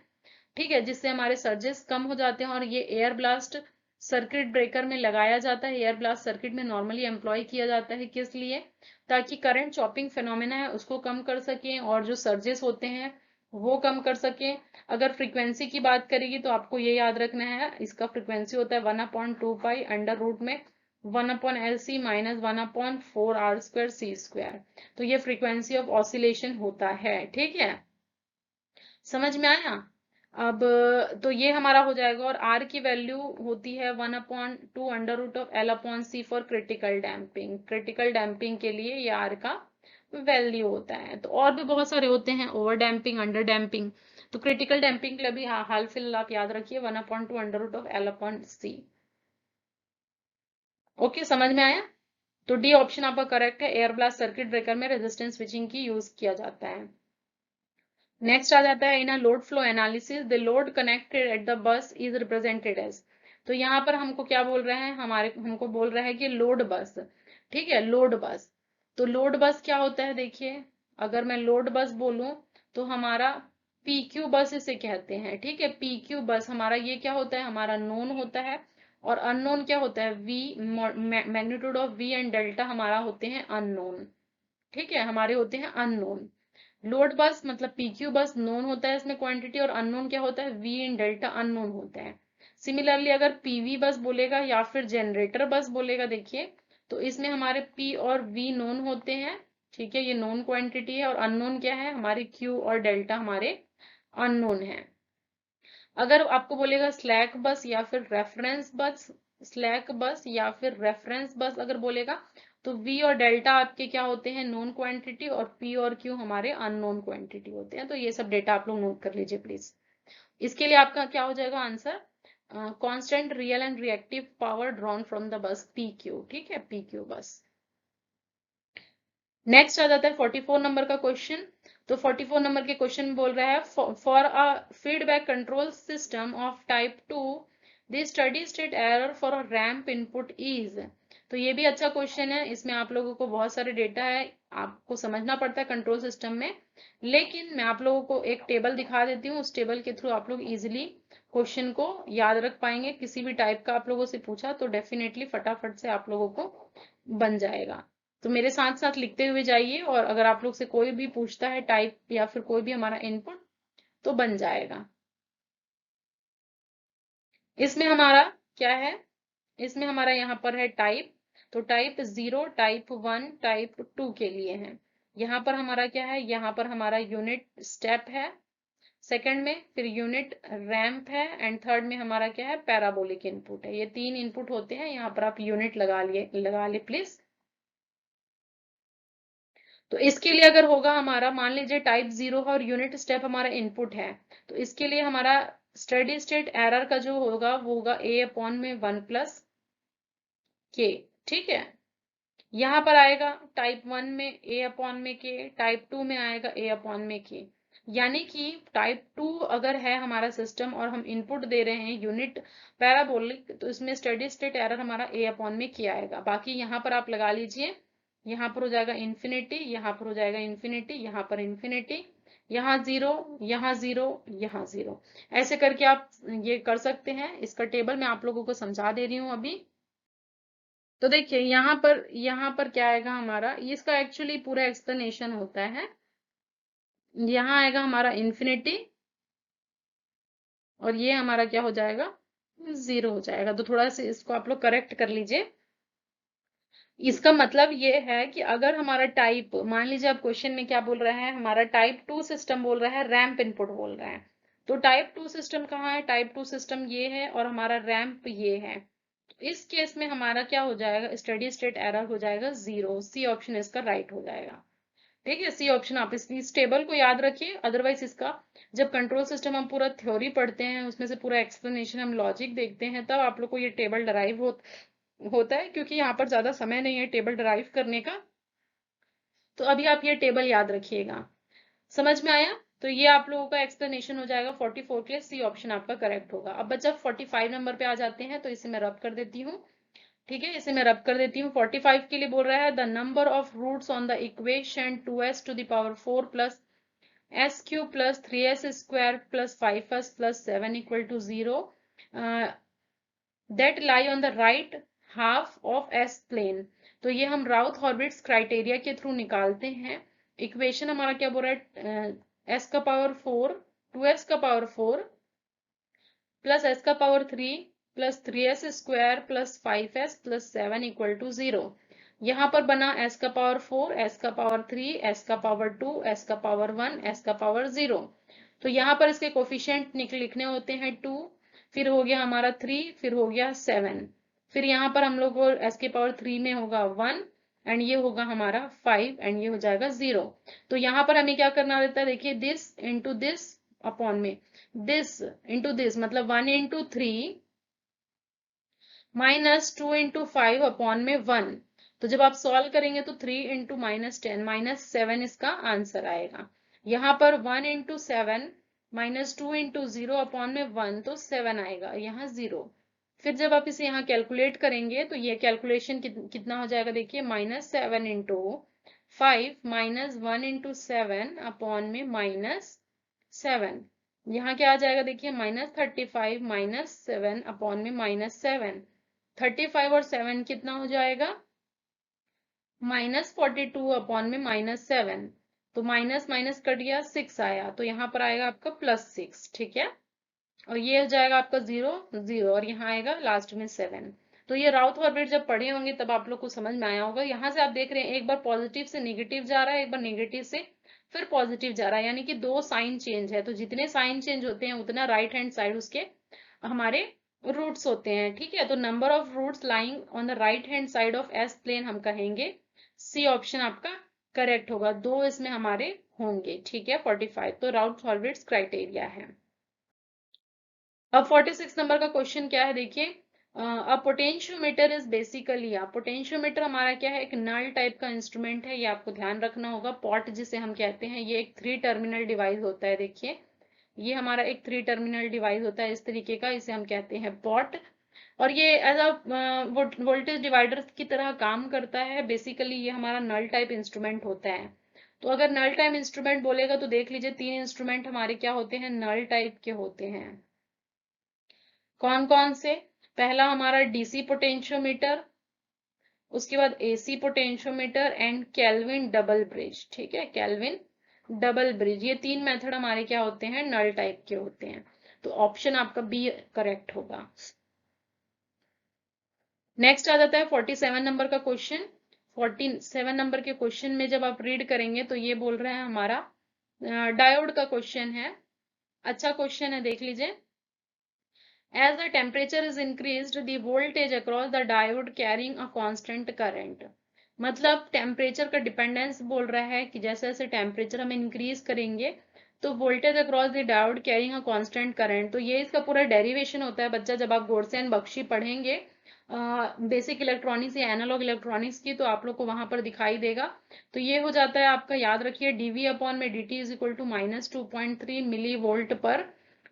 ठीक है, जिससे हमारे सर्जेस कम हो जाते हैं, और ये एयर ब्लास्ट सर्किट ब्रेकर में लगाया जाता है। एयर ब्लास्ट सर्किट में नॉर्मली एम्प्लॉय किया जाता है, किस लिए, ताकि करंट चॉपिंग फिनोमेना है उसको कम कर सकें, और जो सर्जेस होते हैं वो कम कर सके। अगर फ्रीक्वेंसी की बात करेगी तो आपको ये याद रखना है, इसका फ्रीक्वेंसी होता है 1/2 पाई अंडर रूट में 1/LC माइनस 1/4 R² C²। तो ये फ्रीक्वेंसी ऑफ ऑसिलेशन होता है, ठीक है, समझ में आया। अब तो ये हमारा हो जाएगा, और आर की वैल्यू होती है 1/2 under root of L/C for critical damping. Critical damping के लिए ये आर का वैल्यू होता है। तो और भी बहुत सारे होते हैं, ओवर डैम्पिंग, अंडर डैम्पिंग। तो क्रिटिकल डैम्पिंग के लिए भी हाल फिलहाल आप याद रखिए 1/2 under root of L/C। Okay, समझ में आया। तो डी ऑप्शन आपका करेक्ट है, एयर ब्लास्ट सर्किट ब्रेकर में रेजिस्टेंस स्विचिंग की यूज किया जाता है। नेक्स्ट आ जाता है in a load flow analysis the load connected at the bus is represented as. तो यहाँ पर हमको क्या बोल रहे हैं, हमको बोल रहा है कि लोड बस, ठीक है, लोड बस। तो लोड बस क्या होता है, देखिए, अगर मैं लोड बस बोलूं तो हमारा PQ बस इसे कहते हैं, ठीक है। PQ बस हमारा ये क्या होता है, हमारा नोन होता है, और अननोन क्या होता है, V, magnitude of V and delta हमारा होते हैं अननोन, ठीक है, हमारे होते हैं अननोन। लोड बस मतलब PQ बस नोन होता है इसमें क्वांटिटी, और अननोन क्या होता है, V इन डेल्टा अननोन होता है। सिमिलरली अगर PV बस बोलेगा या फिर जनरेटर बस बोलेगा, देखिए, तो इसमें हमारे P और V नोन होते हैं, ठीक है, ये नोन क्वांटिटी है, और अननोन क्या है, हमारे Q और डेल्टा हमारे अननोन है। अगर आपको बोलेगा स्लैक बस या फिर रेफरेंस बस, स्लैक बस या फिर रेफरेंस बस अगर बोलेगा, तो V और डेल्टा आपके क्या होते हैं, नोन क्वांटिटी, और P और Q हमारे अननोन क्वांटिटी होते हैं। तो ये सब डेटा आप लोग नोट कर लीजिए प्लीज। इसके लिए आपका क्या हो जाएगा answer, constant real and reactive power drawn from the bus PQ, ठीक है, PQ बस। नेक्स्ट आ जाता है 44 नंबर का क्वेश्चन। तो 44 नंबर के क्वेश्चन में बोल रहा है for a feedback control system of type 2 the steady state error for a ramp input is. तो ये भी अच्छा क्वेश्चन है, इसमें आप लोगों को बहुत सारे डेटा है, आपको समझना पड़ता है कंट्रोल सिस्टम में। लेकिन मैं आप लोगों को एक टेबल दिखा देती हूँ, उस टेबल के थ्रू आप लोग इजिली क्वेश्चन को याद रख पाएंगे। किसी भी टाइप का आप लोगों से पूछा तो डेफिनेटली फटाफट से आप लोगों को बन जाएगा। तो मेरे साथ साथ लिखते हुए जाइए, और अगर आप लोग से कोई भी पूछता है टाइप या फिर कोई भी हमारा इनपुट, तो बन जाएगा। इसमें हमारा क्या है, इसमें हमारा यहाँ पर है टाइप। तो टाइप 0, टाइप 1, टाइप 2 के लिए है। यहाँ पर हमारा क्या है, यहाँ पर हमारा यूनिट स्टेप है सेकंड में, फिर यूनिट रैंप है, एंड थर्ड में हमारा क्या है, पैराबोलिक इनपुट है। ये 3 इनपुट होते हैं, यहाँ पर आप यूनिट लगा लिए प्लीज। तो इसके लिए अगर होगा हमारा, मान लीजिए टाइप 0 है और यूनिट स्टेप हमारा इनपुट है, तो इसके लिए हमारा स्टेडी स्टेट एरर का जो होगा वो होगा A/1 + K, ठीक है। यहाँ पर आएगा टाइप 1 में A/K, टाइप 2 में आएगा A/K। यानी कि टाइप 2 अगर है हमारा सिस्टम और हम इनपुट दे रहे हैं यूनिट पैराबोलिक, तो इसमें स्टेडी स्टेट एरर हमारा A/K आएगा। बाकी यहाँ पर आप लगा लीजिए, यहाँ पर हो जाएगा इन्फिनिटी, यहाँ पर हो जाएगा इन्फिनिटी, यहाँ पर इन्फिनिटी, यहाँ 0, यहाँ 0, यहाँ 0। ऐसे करके आप ये कर सकते हैं। इसका टेबल मैं आप लोगों को समझा दे रही हूँ अभी। तो देखिए यहाँ पर क्या आएगा हमारा, इसका एक्चुअली पूरा एक्सप्लेनेशन होता है। यहाँ आएगा हमारा इन्फिनिटी, और ये हमारा क्या हो जाएगा, 0 हो जाएगा। तो थोड़ा सा इसको आप लोग करेक्ट कर लीजिए। इसका मतलब ये है कि अगर हमारा टाइप, मान लीजिए आप क्वेश्चन में क्या बोल रहा है, हमारा टाइप 2 सिस्टम बोल रहा है, रैंप इनपुट बोल रहा है। तो टाइप 2 सिस्टम कहाँ है, टाइप 2 सिस्टम ये है, और हमारा रैंप ये है। इस केस में हमारा क्या हो जाएगा, स्टेडी स्टेट एरर हो जाएगा 0। सी ऑप्शन इसका राइट हो जाएगा, ठीक है। सी ऑप्शन आप इस टेबल को याद रखिए। अदरवाइज इसका जब कंट्रोल सिस्टम हम पूरा थ्योरी पढ़ते हैं, उसमें से पूरा एक्सप्लेनेशन हम लॉजिक देखते हैं, तब आप लोग को ये टेबल डराइव होता है, क्योंकि यहाँ पर ज्यादा समय नहीं है टेबल डराइव करने का। तो अभी आप ये टेबल याद रखिएगा, समझ में आया। तो ये आप लोगों का एक्सप्लेनेशन हो जाएगा 44 के लिए। सी ऑप्शन आपका करेक्ट होगा। अब बच्चा 45 नंबर पे आ जाते हैं, तो इसे मैं रब कर देती हूँ, ठीक है, इसे मैं रब कर देती हूँ। 45 के लिए बोल रहा है the number of roots on the equation 2s⁴ plus s³ plus 3s² plus 5s plus 7 equal to 0 that lie on the right half of S plane. तो ये हम राउथ हॉर्विट्ज क्राइटेरिया के थ्रू निकालते हैं। इक्वेशन हमारा क्या बोल रहा है, s का पावर 4 2s का पावर 4 प्लस s का power 3 plus 3s square plus 5s plus 7 equal to 0। यहाँ पर बना s का पावर 4 s का पावर 3 s का पावर 2 s का पावर 1 s का पावर 0। तो यहाँ पर इसके कोफिशिएंट लिखने होते हैं 2, फिर हो गया हमारा 3, फिर हो गया 7, फिर यहाँ पर हम लोग को s के पावर 3 में होगा 1 एंड ये होगा हमारा 5 एंड ये हो जाएगा 0। तो यहाँ पर हमें क्या करना रहता है, देखिए दिस इंटू दिस अपॉन में दिस इंटू दिस, मतलब 1 इंटू 3 माइनस 2 इंटू 5 अपॉन में 1। तो जब आप सॉल्व करेंगे तो 3 इंटू माइनस 10 माइनस 7 इसका आंसर आएगा। यहाँ पर 1 इंटू 7 माइनस 2 इंटू 0 अपॉन में 1, तो 7 आएगा, यहाँ 0। फिर जब आप इसे यहाँ कैलकुलेट करेंगे तो ये कैलकुलेशन कितना हो जाएगा, देखिए minus 7 into 5 minus 1 into 7 upon में माइनस 7। यहाँ क्या आ जाएगा, देखिए माइनस 35 माइनस 7 अपॉन में माइनस 7। 35 और 7 कितना हो जाएगा, माइनस 42 अपॉन में माइनस 7। तो माइनस माइनस कट गया, 6 आया, तो यहाँ पर आएगा आपका प्लस 6, ठीक है। और ये हो जाएगा आपका 0 0 और यहाँ आएगा लास्ट में 7। तो ये राउथ ऑर्बिट जब पढ़े होंगे तब आप लोग को समझ में आया होगा। यहाँ से आप देख रहे हैं एक बार पॉजिटिव से नेगेटिव जा रहा है, एक बार नेगेटिव से फिर पॉजिटिव जा रहा है, यानी कि 2 साइन चेंज है। तो जितने साइन चेंज होते हैं उतना राइट हैंड साइड उसके हमारे रूट्स होते हैं, ठीक है। तो number of roots lying on the right hand side of S plane हम कहेंगे सी ऑप्शन आपका करेक्ट होगा। 2 इसमें हमारे होंगे, ठीक है। 45 तो राउथ ऑर्बिट्स क्राइटेरिया है। अब 46 नंबर का क्वेश्चन क्या है, देखिए अ पोटेंशियोमीटर इज बेसिकली, पोटेंशियोमीटर हमारा क्या है, एक नल टाइप का इंस्ट्रूमेंट है, ये आपको ध्यान रखना होगा। पॉट जिसे हम कहते हैं, ये एक 3 टर्मिनल डिवाइस होता है। देखिए ये हमारा एक 3 टर्मिनल डिवाइस होता है इस तरीके का, इसे हम कहते हैं पॉट। और ये एज अ वोल्टेज डिवाइडर की तरह काम करता है। बेसिकली ये हमारा नल टाइप इंस्ट्रूमेंट होता है। तो अगर नल टाइप इंस्ट्रूमेंट बोलेगा तो देख लीजिए 3 इंस्ट्रूमेंट हमारे क्या होते हैं, नल टाइप के होते हैं। कौन कौन से, पहला हमारा डीसी पोटेंशियोमीटर, उसके बाद AC potentiometer and kelvin double bridge, ठीक है, केल्विन डबल ब्रिज। ये 3 मेथड हमारे क्या होते हैं, नल टाइप के होते हैं। तो ऑप्शन आपका बी करेक्ट होगा। नेक्स्ट आ जाता है 47 नंबर का क्वेश्चन। 47 नंबर के क्वेश्चन में जब आप रीड करेंगे तो ये बोल रहे हैं हमारा डायोड का क्वेश्चन है। अच्छा क्वेश्चन है, देख लीजिए। As the temperature is increased, the voltage across the diode carrying a constant current। मतलब टेम्परेचर का डिपेंडेंस बोल रहा है कि जैसे जैसे टेम्परेचर हम इंक्रीज करेंगे तो voltage across the diode carrying a constant current. तो ये इसका पूरा डेरिवेशन होता है बच्चा, जब आप गोडसे एंड बख्शी पढ़ेंगे बेसिक इलेक्ट्रॉनिक्स या एनालॉग इलेक्ट्रॉनिक्स की, तो आप लोग को वहां पर दिखाई देगा। तो ये हो जाता है आपका, याद रखिए डीवी अपॉन में dt is equal to minus 2.3 milli volt पर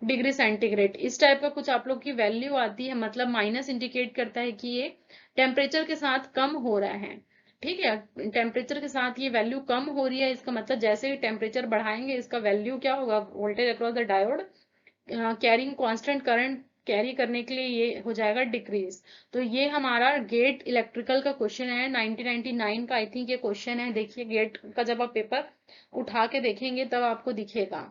डिग्री सेंटीग्रेड। इस टाइप का कुछ आप लोग की वैल्यू आती है, मतलब माइनस इंडिकेट करता है कि ये टेम्परेचर के साथ कम हो रहा है, ठीक है। टेम्परेचर के साथ ये वैल्यू कम हो रही है, इसका मतलब जैसे ही टेम्परेचर बढ़ाएंगे इसका वैल्यू क्या होगा, voltage across the diode carrying constant current carry करने के लिए ये हो जाएगा डिक्रीज। तो ये हमारा गेट इलेक्ट्रिकल का क्वेश्चन है 1999 का, आई थिंक ये क्वेश्चन है। देखिए गेट का जब आप पेपर उठा के देखेंगे तब आपको दिखेगा।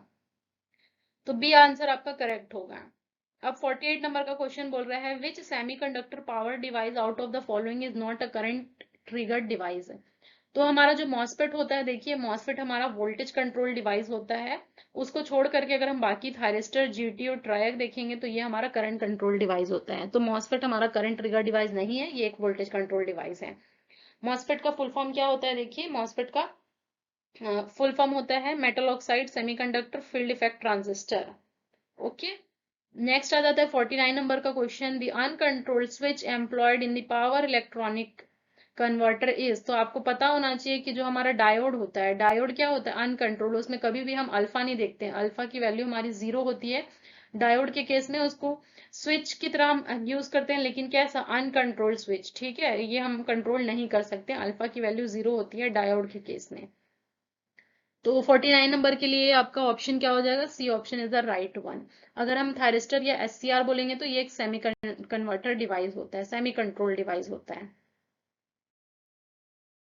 तो बी आंसर आपका करेक्ट होगा। अब 48 नंबर का क्वेश्चन बोल रहा है which semiconductor power device out of the following is not a current triggered device. तो हमारा जो मॉसफेट होता है, देखिए मॉसफेट हमारा वोल्टेज कंट्रोल डिवाइस होता है। उसको छोड़ करके अगर हम बाकी थायरिस्टर, जीटी और ट्रायक देखेंगे तो ये हमारा करंट कंट्रोल डिवाइस होता है। तो मॉसफेट हमारा करंट ट्रिगर डिवाइस नहीं है, ये एक वोल्टेज कंट्रोल डिवाइस है। मॉसफेट का फुल फॉर्म क्या होता है, देखिए मॉसफेट का फुल फॉर्म होता है metal oxide semiconductor field effect transistor. Okay, next आ जाता है 49 नंबर का question, the uncontrolled switch employed in the power electronic converter is. तो आपको पता होना चाहिए कि जो हमारा डायोड होता है, डायोड क्या होता है, अनकंट्रोल्ड। उसमें कभी भी हम अल्फा नहीं देखते हैं, अल्फा की वैल्यू हमारी 0 होती है। डायोड के केस में उसको स्विच की तरह हम यूज करते हैं, लेकिन कैसा, अनकंट्रोल्ड स्विच, ठीक है, ये हम कंट्रोल नहीं कर सकते। अल्फा की वैल्यू 0 होती है डायोड के केस में। तो 49 नंबर के लिए आपका ऑप्शन क्या हो जाएगा, C option is the right one. अगर हम थायरिस्टर या एससीआर बोलेंगे तो ये एक सेमी कन्वर्टर डिवाइस होता है, सेमी कंट्रोल डिवाइस होता है।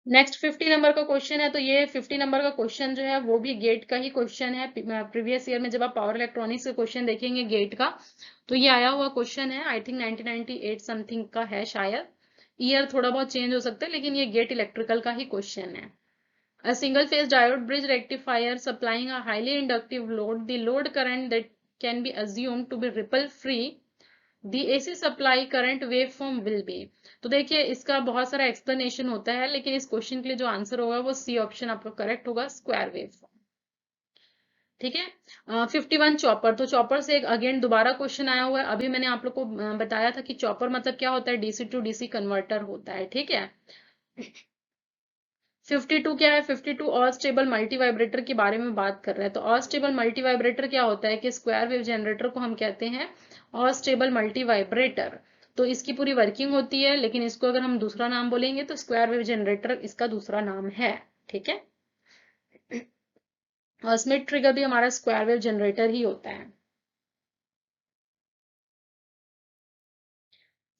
नेक्स्ट 50 नंबर का क्वेश्चन है। तो ये 50 नंबर का क्वेश्चन जो है वो भी गेट का ही क्वेश्चन है। प्रीवियस ईयर में जब आप पावर इलेक्ट्रॉनिक्स के क्वेश्चन देखेंगे गेट का, तो ये आया हुआ क्वेश्चन है। आई थिंक 1998 समथिंग का है शायद, ईयर थोड़ा बहुत चेंज हो सकता है, लेकिन ये गेट इलेक्ट्रिकल का ही क्वेश्चन है। A single phase diode bridge rectifier supplying a highly inductive load, the load current that can be assumed to be ripple free, the AC supply current waveform will be। तो देखिए इसका बहुत सारा explanation होता है, लेकिन इस क्वेश्चन के लिए जो आंसर होगा वो सी ऑप्शन आपका करेक्ट होगा, स्क्वायर वेवफॉर्म। ठीक है। 51 चॉपर। तो चॉपर से एक अगेन दोबारा क्वेश्चन आया हुआ है। अभी मैंने आप लोग को बताया था कि चॉपर मतलब क्या होता है, डीसी टू डीसी कन्वर्टर होता है। ठीक है। 52 क्या है, 52 अस्टेबल मल्टी वाइब्रेटर के बारे में बात कर रहे हैं। तो अस्टेबल मल्टी वाइब्रेटर क्या होता है कि स्क्वायर वेव जनरेटर को हम कहते हैं अस्टेबल मल्टी वाइब्रेटर। तो इसकी पूरी वर्किंग होती है, लेकिन इसको अगर हम दूसरा नाम बोलेंगे तो स्क्वायर वेव जनरेटर इसका दूसरा नाम है। ठीक है। और स्मिथ ट्रिगर भी हमारा स्क्वायर वेव जनरेटर ही होता है।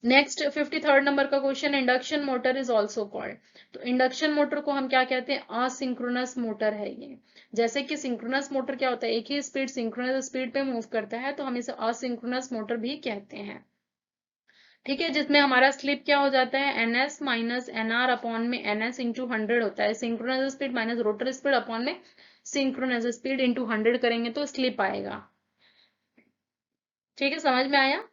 नेक्स्ट 53rd नंबर का question, induction motor is also called. तो इंडक्शन मोटर को हम क्या कहते हैं, असिंक्रोनस मोटर है ये। जैसे कि सिंक्रोनस मोटर क्या होता है, एक ही स्पीड सिंक्रोनस स्पीड पे मूव करता है, तो हम इसे असिंक्रोनस मोटर भी कहते हैं। ठीक है। जिसमें हमारा स्लिप क्या हो जाता है, ns माइनस nr अपॉन में ns इंटू 100 होता है। Synchronous speed minus rotor speed upon में सिंक्रोनस स्पीड इंटू 100 करेंगे तो स्लिप आएगा। ठीक है, समझ में आया।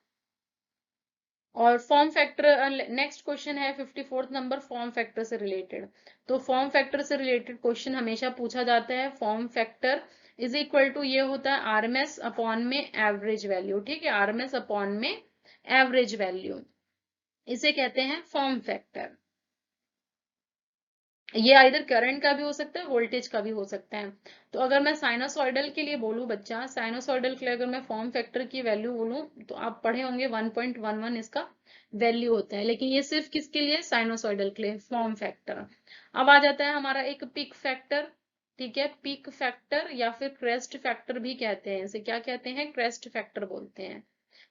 और फॉर्म फैक्टर, नेक्स्ट क्वेश्चन है 54th नंबर, फॉर्म फैक्टर से रिलेटेड। तो फॉर्म फैक्टर से रिलेटेड क्वेश्चन हमेशा पूछा जाता है। Form factor is equal to ये होता है आरएमएस अपॉन में एवरेज वैल्यू। ठीक है, आरएमएस अपॉन में एवरेज वैल्यू, इसे कहते हैं फॉर्म फैक्टर। ये आइदर करंट का भी हो सकता है, वोल्टेज का भी हो सकता है। तो अगर मैं साइनोसॉइडल के लिए बोलूं बच्चा, साइनोसॉइडल के लिए अगर मैं फॉर्म फैक्टर की वैल्यू बोलूं तो आप पढ़े होंगे 1.11 इसका वैल्यू होता है। लेकिन ये सिर्फ किसके लिए, साइनोसॉइडल के लिए फॉर्म फैक्टर। अब आ जाता है हमारा एक पीक फैक्टर। ठीक है, पीक फैक्टर या फिर क्रेस्ट फैक्टर भी कहते हैं, इसे क्या कहते हैं, क्रेस्ट फैक्टर बोलते हैं।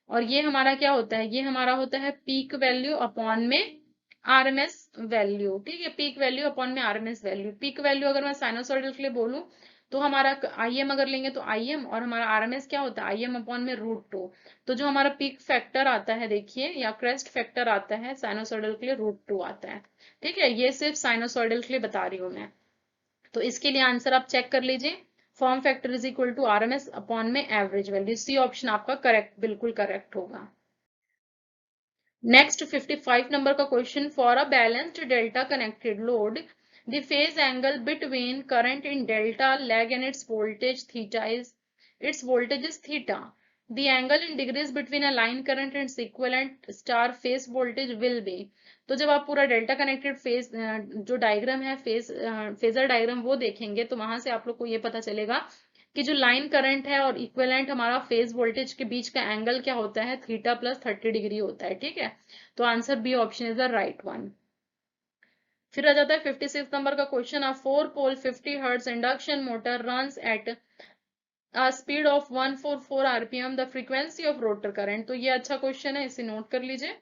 और ये हमारा क्या होता है, ये हमारा होता है पीक वैल्यू अपॉन में आरएमएस वैल्यू। ठीक है, पीक वैल्यू अपॉन में आरएमएस वैल्यू। पीक वैल्यू अगर मैं साइनोसॉइडल के लिए बोलूं तो हमारा आईएम अगर लेंगे तो आईएम, और हमारा आरएमएस क्या होता है, आईएम अपॉन में √2। तो जो हमारा पीक फैक्टर आता है देखिए, या क्रेस्ट फैक्टर आता है साइनोसॉइडल के लिए √2 आता है। ठीक है, ये सिर्फ साइनोसॉइडल के लिए बता रही हूँ मैं। तो इसके लिए आंसर आप चेक कर लीजिए, form factor is equal to RMS upon में एवरेज वैल्यू। सी ऑप्शन आपका करेक्ट, बिल्कुल करेक्ट होगा। नेक्स्ट 55 नंबर का question, for a balanced delta connected load the phase angle between current in delta lag and its voltage is theta, the angle in degrees between a line current and equivalent star phase voltage will be। तो जब आप पूरा delta connected phase जो diagram है, phasor diagram वो देखेंगे तो वहां से आप लोग को ये पता चलेगा कि जो लाइन करंट है और इक्विवेलेंट हमारा फेज वोल्टेज के बीच का एंगल क्या होता है, थीटा प्लस 30 डिग्री होता है। ठीक है, तो answer B option is the right one. फिर आ जाता है 56 नंबर का question, a 4 pole 50 hertz induction motor runs at a speed of 144 RPM, the frequency of rotor current. तो ये अच्छा क्वेश्चन है, इसे नोट कर लीजिए।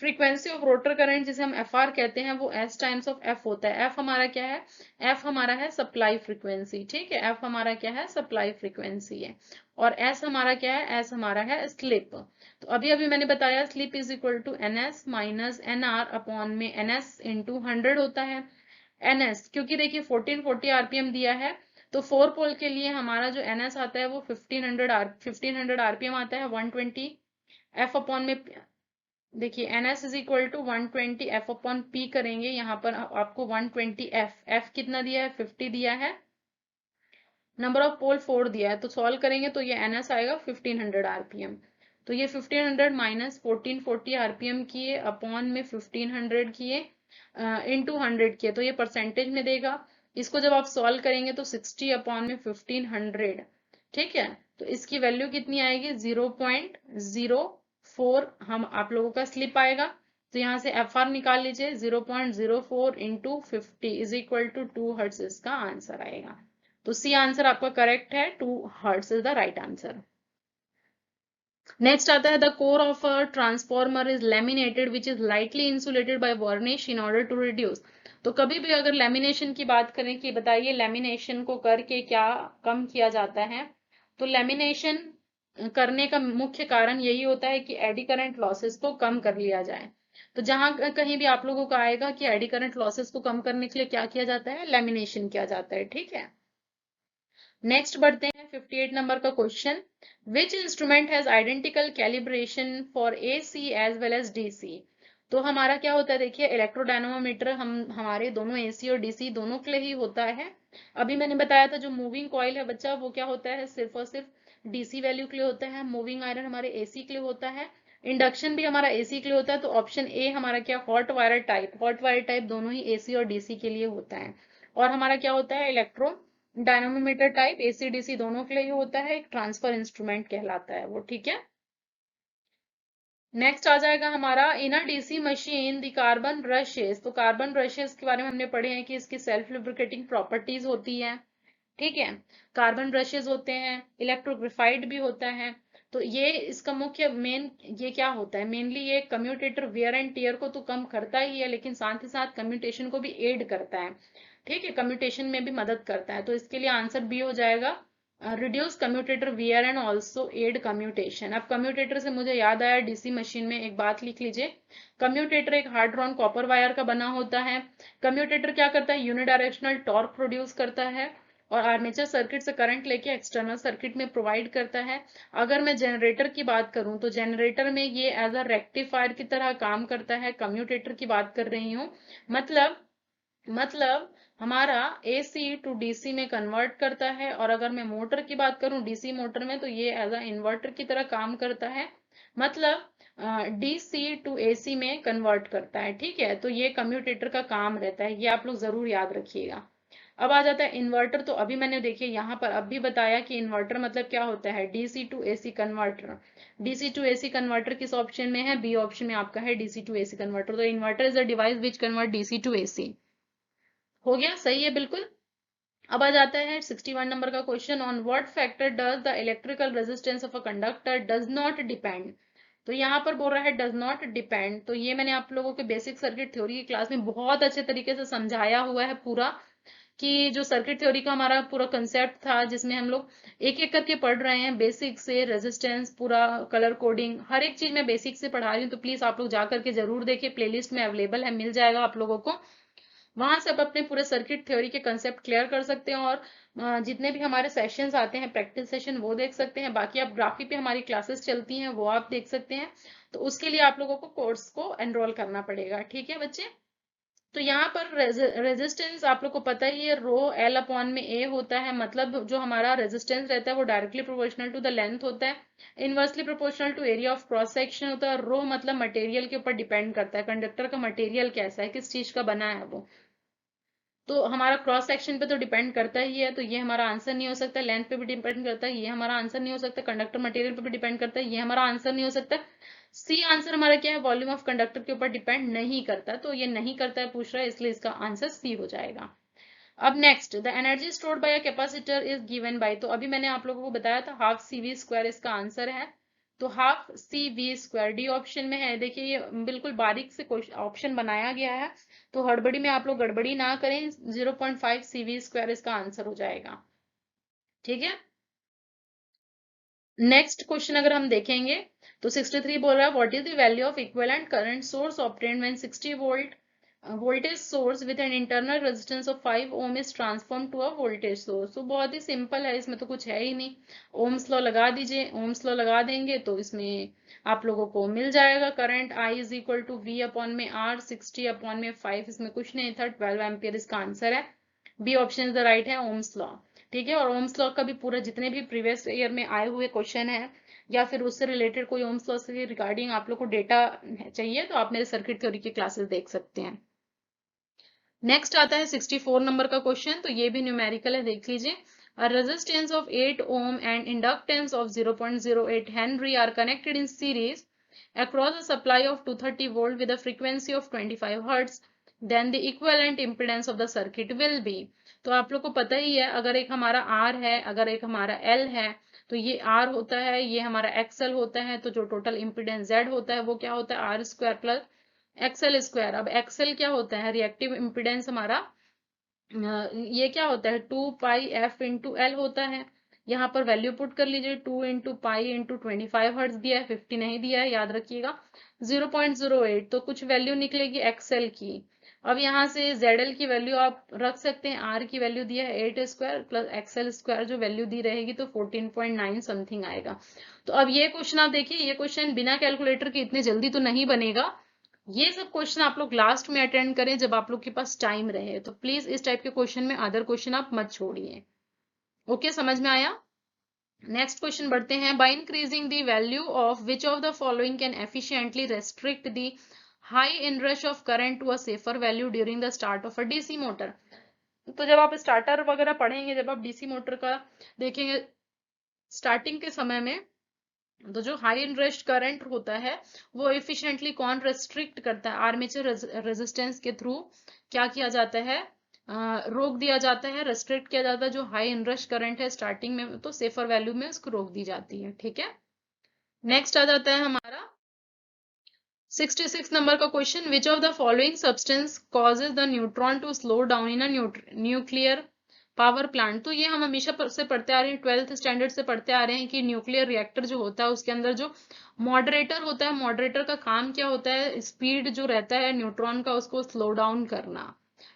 फ्रीक्वेंसी ऑफ रोटर करंट जिसे हम एफ आर कहते हैं, वो एस टाइम्स ऑफ एफ होता है। एफ हमारा क्या है, एफ हमारा है सप्लाई फ्रीक्वेंसी। ठीक है, एफ हमारा क्या है, सप्लाई फ्रीक्वेंसी है। और एस हमारा क्या है, एस हमारा है स्लिप। तो अभी अभी मैंने बताया slip is equal to N S minus N R upon में एन एस इंटू 100 होता है। एन एस क्योंकि देखिए 1440 आरपीएम दिया है, तो 4 पोल के लिए हमारा जो एन एस आता है वो 1500 आरपीएम आता है, 120 एफ अपॉन में। देखिए N S is equal to 120 F upon P करेंगे, यहाँ पर आपको 120 एफ, एफ कितना दिया है, 50 दिया है, नंबर ऑफ पोल 4 दिया है, तो सॉल्व करेंगे तो ये एन एस आएगा 1500 आरपीएम। तो ये 1500 माइनस 1440 आरपीएम किए अपॉन में 1500 किए इंटू 100 किए, तो ये परसेंटेज में देगा। इसको जब आप सॉल्व करेंगे तो 60 अपॉन में 1500। ठीक है, तो इसकी वैल्यू कितनी आएगी, 0.04 हम आप लोगों का स्लिप आएगा। तो यहाँ से एफ आर निकाल लीजिए, 0.04 into 50 is equal to 2 hertz इसका आंसर आएगा। तो सी आंसर आपका करेक्ट है, 2 hertz is the right answer. Next आता है the core of a transformer is laminated which is lightly insulated by varnish in order to reduce. तो कभी भी अगर लैमिनेशन की बात करें कि बताइए लैमिनेशन को करके क्या कम किया जाता है, तो लैमिनेशन करने का मुख्य कारण यही होता है कि एडी करंट लॉसेस को कम कर लिया जाए। तो जहां कहीं भी आप लोगों को आएगा कि एडी करंट लॉसेस को कम करने के लिए क्या किया जाता है, लैमिनेशन किया जाता है। ठीक है, नेक्स्ट बढ़ते हैं 58 नंबर का question. Which instrument has identical calibration for AC as well as DC. तो हमारा क्या होता है, देखिए इलेक्ट्रोडायनोमीटर हम हमारे दोनों एसी और डीसी दोनों के लिए ही होता है। अभी मैंने बताया था जो मूविंग कॉइल है बच्चा, वो क्या होता है, सिर्फ और सिर्फ डीसी वैल्यू के लिए होता है। मूविंग आयरन हमारे एसी के लिए होता है। इंडक्शन भी हमारा एसी के लिए होता है। तो ऑप्शन ए हमारा क्या, हॉट वायर टाइप दोनों ही एसी और डीसी के लिए होता है। और हमारा क्या होता है, electro dynamometer type AC DC दोनों के लिए ही होता है, एक ट्रांसफर इंस्ट्रूमेंट कहलाता है वो। ठीक है, नेक्स्ट आ जाएगा हमारा in a DC machine the carbon brushes. तो कार्बन ब्रशेस के बारे में हमने पढ़े हैं कि इसकी सेल्फ लुब्रिकेटिंग प्रॉपर्टीज होती है। ठीक है, कार्बन ब्रशेस होते हैं, इलेक्ट्रोग्राफाइट भी होता है। तो ये इसका मुख्य मेन ये क्या होता है, मेनली ये कम्यूटेटर वियर एंड टियर को तो कम करता ही है, लेकिन साथ ही साथ कम्यूटेशन को भी एड करता है। ठीक है, कम्यूटेशन में भी मदद करता है। तो इसके लिए आंसर बी हो जाएगा, reduce commutator wear and also aid commutation. अब कम्यूटेटर से मुझे याद आया, डीसी मशीन में एक बात लिख लीजिए, कम्यूटेटर एक हार्ड ड्रॉन कॉपर वायर का बना होता है। कम्यूटेटर क्या करता है, यूनिडायरेक्शनल टॉर्क प्रोड्यूस करता है और आर्मेचर सर्किट से करंट लेके एक्सटर्नल सर्किट में प्रोवाइड करता है। अगर मैं जनरेटर की बात करूं तो जनरेटर में ये एज अ रेक्टिफायर की तरह काम करता है। कम्यूटेटर की बात कर रही हूँ, मतलब हमारा एसी टू डीसी में कन्वर्ट करता है। और अगर मैं मोटर की बात करूं, डीसी मोटर में, तो ये एज अ इन्वर्टर की तरह काम करता है, मतलब डीसी टू एसी में कन्वर्ट करता है। ठीक है, तो ये कम्यूटेटर का काम रहता है, ये आप लोग जरूर याद रखिएगा। अब आ जाता है इन्वर्टर। तो अभी मैंने देखिए यहाँ पर अब भी बताया कि इन्वर्टर मतलब क्या होता है, DC to AC converter. DC to AC converter किस ऑप्शन में है, बी ऑप्शन में आपका है डीसी टू एसी कन्वर्टर। तो inverter is a device which convert DC to AC. हो गया, सही है बिल्कुल। अब आ जाता है 61 नंबर का question, on what factor does the electrical resistance of a conductor does not depend. तो यहाँ पर बोल रहा है डज नॉट डिपेंड। तो ये मैंने आप लोगों के बेसिक सर्किट थ्योरी की क्लास में बहुत अच्छे तरीके से समझाया हुआ है पूरा, कि जो सर्किट थ्योरी का हमारा पूरा कंसेप्ट था, जिसमें हम लोग एक एक करके पढ़ रहे हैं, बेसिक से रेजिस्टेंस, पूरा कलर कोडिंग, हर एक चीज मैं बेसिक से पढ़ा रही हूँ। तो प्लीज आप लोग जा करके जरूर देखिए, प्लेलिस्ट में अवेलेबल है, मिल जाएगा आप लोगों को। वहां से आप अपने पूरे सर्किट थ्योरी के कंसेप्ट क्लियर कर सकते हैं। और जितने भी हमारे सेशंस आते हैं, प्रैक्टिस सेशन, वो देख सकते हैं। बाकी आप ग्राफी पे हमारी क्लासेस चलती हैं, वो आप देख सकते हैं। तो उसके लिए आप लोगों को कोर्स को एनरोल करना पड़ेगा। ठीक है बच्चे, तो यहाँ पर रेजिस्टेंस आप लोग को पता ही है, रो एल अपॉन में ए होता है। मतलब जो हमारा रेजिस्टेंस रहता है वो directly proportional to the length होता है, inversely proportional to area of cross section होता है। रो मतलब मटेरियल के ऊपर डिपेंड करता है, कंडक्टर का मटेरियल कैसा है, किस चीज का बना है वो। तो हमारा क्रॉस सेक्शन पे तो डिपेंड करता ही है, तो ये हमारा आंसर नहीं हो सकता। लेंथ पे भी डिपेंड करता है, ये हमारा आंसर नहीं हो सकता। कंडक्टर मटेरियल पे भी डिपेंड करता है, ये हमारा आंसर नहीं हो सकता। सी आंसर हमारा क्या है, वॉल्यूम ऑफ कंडक्टर के ऊपर डिपेंड नहीं करता। तो ये नहीं करता है पूछ रहा है, इसलिए इसका आंसर सी हो जाएगा। अब next, the energy stored by a capacitor is given by. तो अभी मैंने आप लोगों को बताया था हाफ सी वी स्क्वायर इसका आंसर है। तो half C V square D option में है। देखिए ये बिल्कुल बारीक से ऑप्शन बनाया गया है, तो हड़बड़ी में आप लोग गड़बड़ी ना करें। 0.5 सी वी स्क्वायर इसका आंसर हो जाएगा। ठीक है, नेक्स्ट क्वेश्चन अगर हम देखेंगे तो 63 बोल रहा है, what is the value of equivalent current source obtained when 60 volt voltage source with an internal resistance of 5 ohm is transform to a voltage source. तो बहुत ही सिंपल है, इसमें तो कुछ है ही नहीं। ओम्स लॉ लगा दीजिए, ओम्स लॉ लगा देंगे तो इसमें आप लोगों को मिल जाएगा, current I is equal to V upon में आर, 60 अपॉन में 5, इसमें कुछ नहीं था, 12 एम्पियर इसका आंसर है। B option is the right है, ओम्स लॉ। ठीक है, और ओम्स लॉ का भी पूरा जितने भी प्रीवियस ईयर में आए हुए क्वेश्चन है, या फिर उससे रिलेटेड कोई ओम्स लॉ से रिगार्डिंग आप लोग को डेटा चाहिए, तो आप मेरे सर्किट थ्योरी की क्लासेस देख सकते हैं। नेक्स्ट आता है 64 नंबर का क्वेश्चन। तो ये भी न्यूमेरिकल है, देख लीजिए। A resistance of 8 ohm and inductance of 0.08 Henry are connected in series across a supply of 230 volt with a frequency of 25 hertz. Then the equivalent impedance of the circuit will be। तो आप लोग को पता ही है, अगर एक हमारा R है, अगर एक हमारा L है, तो ये R होता है, ये हमारा XL होता है, तो जो टोटल इम्पीडेंस Z होता है वो क्या होता है, R square plus XL square. अब XL क्या होता है, रिएक्टिव इम्पीडेंस हमारा ये क्या होता है, 2πf इंटू एल होता है। यहाँ पर वैल्यू पुट कर लीजिए, 2 इंटू पाई इंटू 25 हर्ट्ज दिया है, 50 नहीं दिया है, याद रखिएगा। 0.08 तो कुछ वैल्यू निकलेगी एक्सएल की। अब यहाँ से जेडएल की वैल्यू आप रख सकते हैं, आर की वैल्यू दिया है 8 स्क्वायर प्लस एक्सएल स्क्वायर, जो वैल्यू दी रहेगी तो 14.9 समथिंग आएगा। तो अब ये क्वेश्चन आप देखिए, ये क्वेश्चन बिना कैलकुलेटर के इतने जल्दी तो नहीं बनेगा। ये सब क्वेश्चन आप लोग लास्ट में अटेंड करें जब आप लोग के पास टाइम रहे, तो प्लीज इस टाइप के क्वेश्चन में अदर क्वेश्चन आप मत छोड़िए। ओके, समझ में आया। नेक्स्ट क्वेश्चन बढ़ते हैं। By increasing the value of which of the following can efficiently restrict the high inrush of current to a safer value during the start of a DC motor. तो जब आप starter वगैरह पढ़ेंगे, जब आप DC motor का देखेंगे starting के समय में, तो जो हाई इनरेस्ट करंट होता है वो एफिशिएंटली कौन रेस्ट्रिक्ट करता है, आर्मेचर रेजिस्टेंस के थ्रू क्या किया जाता है, रोक दिया जाता है, रेस्ट्रिक्ट किया जाता है। जो हाई इनरेस्ट करंट है स्टार्टिंग में, तो सेफर वैल्यू में उसको रोक दी जाती है। ठीक है, नेक्स्ट आ जाता है हमारा 66 नंबर का question. Which of the following substance causes the neutron to slow down in a nuclear power plant. तो ये हम हमेशा से पढ़ते आ रहे हैं, 12th स्टैंडर्ड से पढ़ते आ रहे हैं कि न्यूक्लियर रिएक्टर जो होता है उसके अंदर जो मॉडरेटर होता है, मॉडरेटर का काम क्या होता है, स्पीड जो रहता है न्यूट्रॉन का उसको स्लो डाउन करना।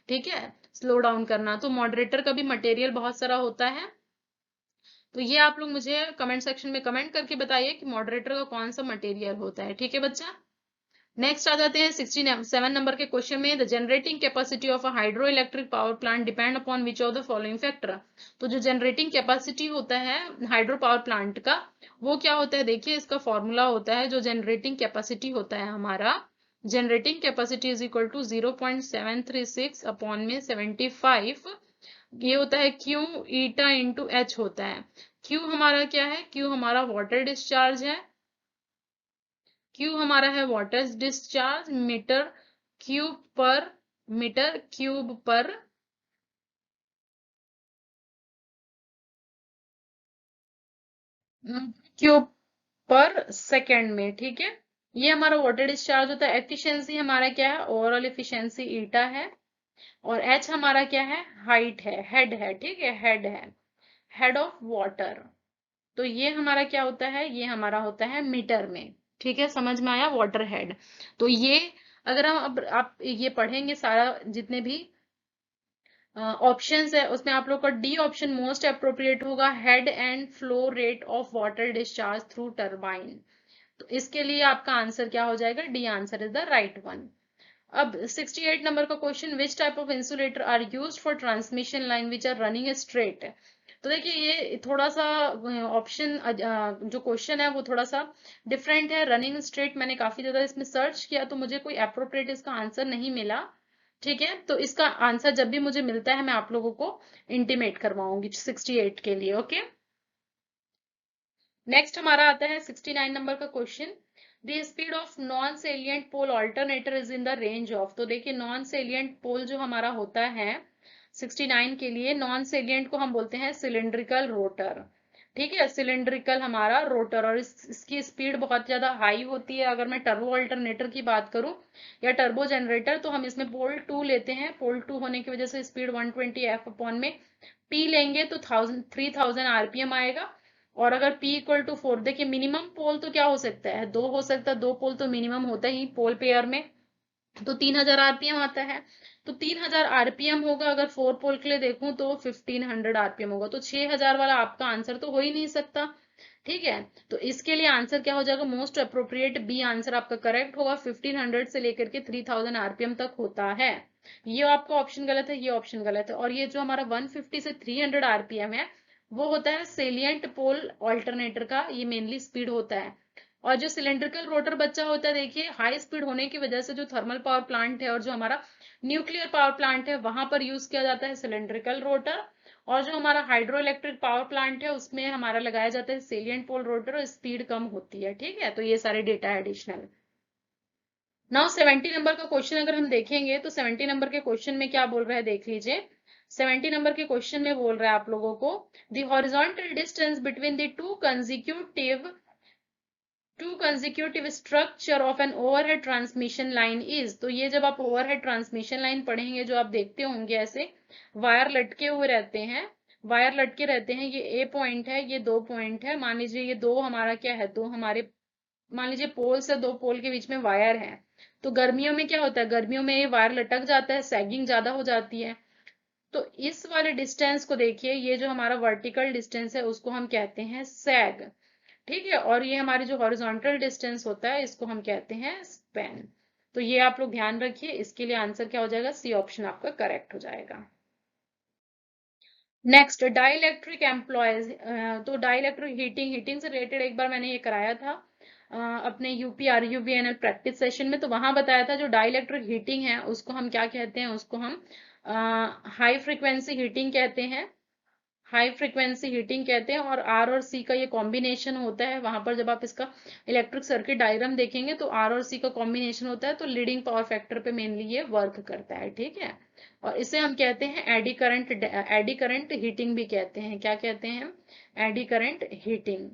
ठीक है, स्लो डाउन करना। तो मॉडरेटर का भी मटेरियल बहुत सारा होता है। तो ये आप लोग मुझे कमेंट सेक्शन में कमेंट करके बताइए कि मॉडरेटर का कौन सा मटेरियल होता है। ठीक है बच्चा। नेक्स्ट आ जाते हैं 67 नंबर के क्वेश्चन में। The generating capacity of a hydro electric power plant depend upon which of the following factor. तो जो जनरेटिंग कैपेसिटी होता है हाइड्रो पावर प्लांट का, वो क्या होता है, देखिए इसका फॉर्मूला होता है, जो जनरेटिंग कैपेसिटी होता है हमारा, generating capacity is equal to 0.736 upon में 75, ये होता है क्यू ईटा इंटू एच होता है। क्यू हमारा क्या है, क्यू हमारा वाटर डिस्चार्ज है, क्यू हमारा है वाटर डिस्चार्ज मीटर क्यूब पर क्यूब पर सेकेंड में। ठीक है, ये हमारा वाटर डिस्चार्ज होता है। एफिशिएंसी हमारा क्या है, ओवरऑल एफिशिएंसी ईटा है, और एच हमारा क्या है, हाइट है, हेड है। ठीक है, हेड है, हेड ऑफ वाटर। तो ये हमारा क्या होता है, ये हमारा होता है मीटर में। ठीक है, समझ में आया, वाटर हेड। तो ये अगर हम अब आप ये पढ़ेंगे सारा जितने भी ऑप्शंस है, उसमें आप लोग का डी ऑप्शन मोस्ट अप्रोप्रिएट होगा, head and flow rate of water discharge through turbine. तो इसके लिए आपका आंसर क्या हो जाएगा, D answer is the right one. अब 68 नंबर का question. Which type of insulator are used for transmission line which are running straight. तो देखिए ये थोड़ा सा ऑप्शन जो क्वेश्चन है वो थोड़ा सा डिफरेंट है। रनिंग स्ट्रेट मैंने काफी ज्यादा इसमें सर्च किया तो मुझे कोई अप्रोप्रिएट इसका आंसर नहीं मिला। ठीक है, तो इसका आंसर जब भी मुझे मिलता है मैं आप लोगों को इंटीमेट करवाऊंगी 68 के लिए। ओके, नेक्स्ट हमारा आता है 69 नंबर का question. The speed of non salient pole alternator is in the range of. तो देखिए नॉन सेलिएंट पोल जो हमारा होता है 69 के लिए, नॉन सेलिएंट को हम बोलते हैं सिलिंड्रिकल रोटर। ठीक है, सिलिंड्रिकल हमारा रोटर, और इसकी स्पीड बहुत ज्यादा हाई होती है। अगर मैं टर्बो अल्टरनेटर की बात करूं या टर्बो जनरेटर, तो हम इसमें पोल 2 लेते हैं। पोल 2 होने की वजह से स्पीड 120 एफ अपॉन में पी लेंगे तो 3000 आरपीएम आएगा। और अगर P इक्वल टू 4, देखिए मिनिमम पोल तो क्या हो सकता है, 2 हो सकता है, 2 पोल तो मिनिमम होता ही पोल पेयर में, तो 3000 आरपीएम आता है। तो 3000 आरपीएम होगा, अगर 4 पोल के लिए देखूं तो 1500 आरपीएम होगा, तो 6000 वाला आपका आंसर तो हो ही नहीं सकता। ठीक है, तो इसके लिए आंसर क्या हो जाएगा, मोस्ट अप्रोप्रिएट बी आंसर आपका करेक्ट होगा। 1500 से लेकर के 3000 आरपीएम तक होता है। ये आपका ऑप्शन गलत है, ये ऑप्शन गलत है। और ये जो हमारा 150 से 300 आरपीएम है वो होता है सेलिएंट पोल ऑल्टरनेटर का, ये मेनली स्पीड होता है। और जो सिलेंड्रिकल रोटर बच्चा होता है, देखिए हाई स्पीड होने की वजह से जो थर्मल पावर प्लांट है और जो हमारा न्यूक्लियर पावर प्लांट है वहां पर यूज किया जाता है सिलेंड्रिकल रोटर। और जो हमारा हाइड्रो इलेक्ट्रिक पावर प्लांट है उसमें हमारा लगाया जाता है सेलिएंट पोल रोटर, और स्पीड कम होती है। ठीक है, तो ये सारे डेटा है एडिशनल। नाउ 70 नंबर का क्वेश्चन अगर हम देखेंगे तो 70 नंबर के क्वेश्चन में क्या बोल रहा है देख लीजिए। 70 नंबर के क्वेश्चन में बोल रहा है आप लोगों को, the horizontal distance between the two consecutive structure of an overhead transmission line is. तो ये जब आप ओवरहेड ट्रांसमिशन लाइन पढ़ेंगे, जो आप देखते होंगे ऐसे वायर लटके हुए रहते हैं, वायर लटके रहते हैं, ये ए पॉइंट है, ये 2 पॉइंट है, मान लीजिए ये दो हमारा क्या है, दो हमारे मान लीजिए पोल से दो पोल के बीच में वायर है। तो गर्मियों में क्या होता है, गर्मियों में ये वायर लटक जाता है, सैगिंग ज्यादा हो जाती है। तो इस वाले डिस्टेंस को देखिए, ये जो हमारा वर्टिकल डिस्टेंस है उसको हम कहते हैं सैग, ठीक है। और ये हमारी जो हॉरिजॉन्टल डिस्टेंस होता है इसको हम कहते हैं स्पैन। तो ये आप लोग ध्यान रखिए, इसके लिए आंसर क्या हो जाएगा, सी ऑप्शन आपका करेक्ट हो जाएगा। Next, dielectric employees. तो डाइलेक्ट्रिक हीटिंग से रिलेटेड एक बार मैंने ये कराया था अपने यूपी RUBNL प्रैक्टिस सेशन में। तो वहां बताया था जो डाइलेक्ट्रिक हीटिंग है उसको हम क्या कहते हैं, उसको हम हाई फ्रिक्वेंसी हीटिंग कहते हैं, हाई फ्रिक्वेंसी हीटिंग कहते हैं। और आर और सी का ये कॉम्बिनेशन होता है, वहां पर जब आप इसका इलेक्ट्रिक सर्किट डायग्राम देखेंगे तो आर और सी का कॉम्बिनेशन होता है, तो लीडिंग पावर फैक्टर पे मेनली ये वर्क करता है, ठीक है। और इसे हम कहते हैं एडी करंट हीटिंग भी कहते हैं। क्या कहते हैं हम, एडी करंट हीटिंग।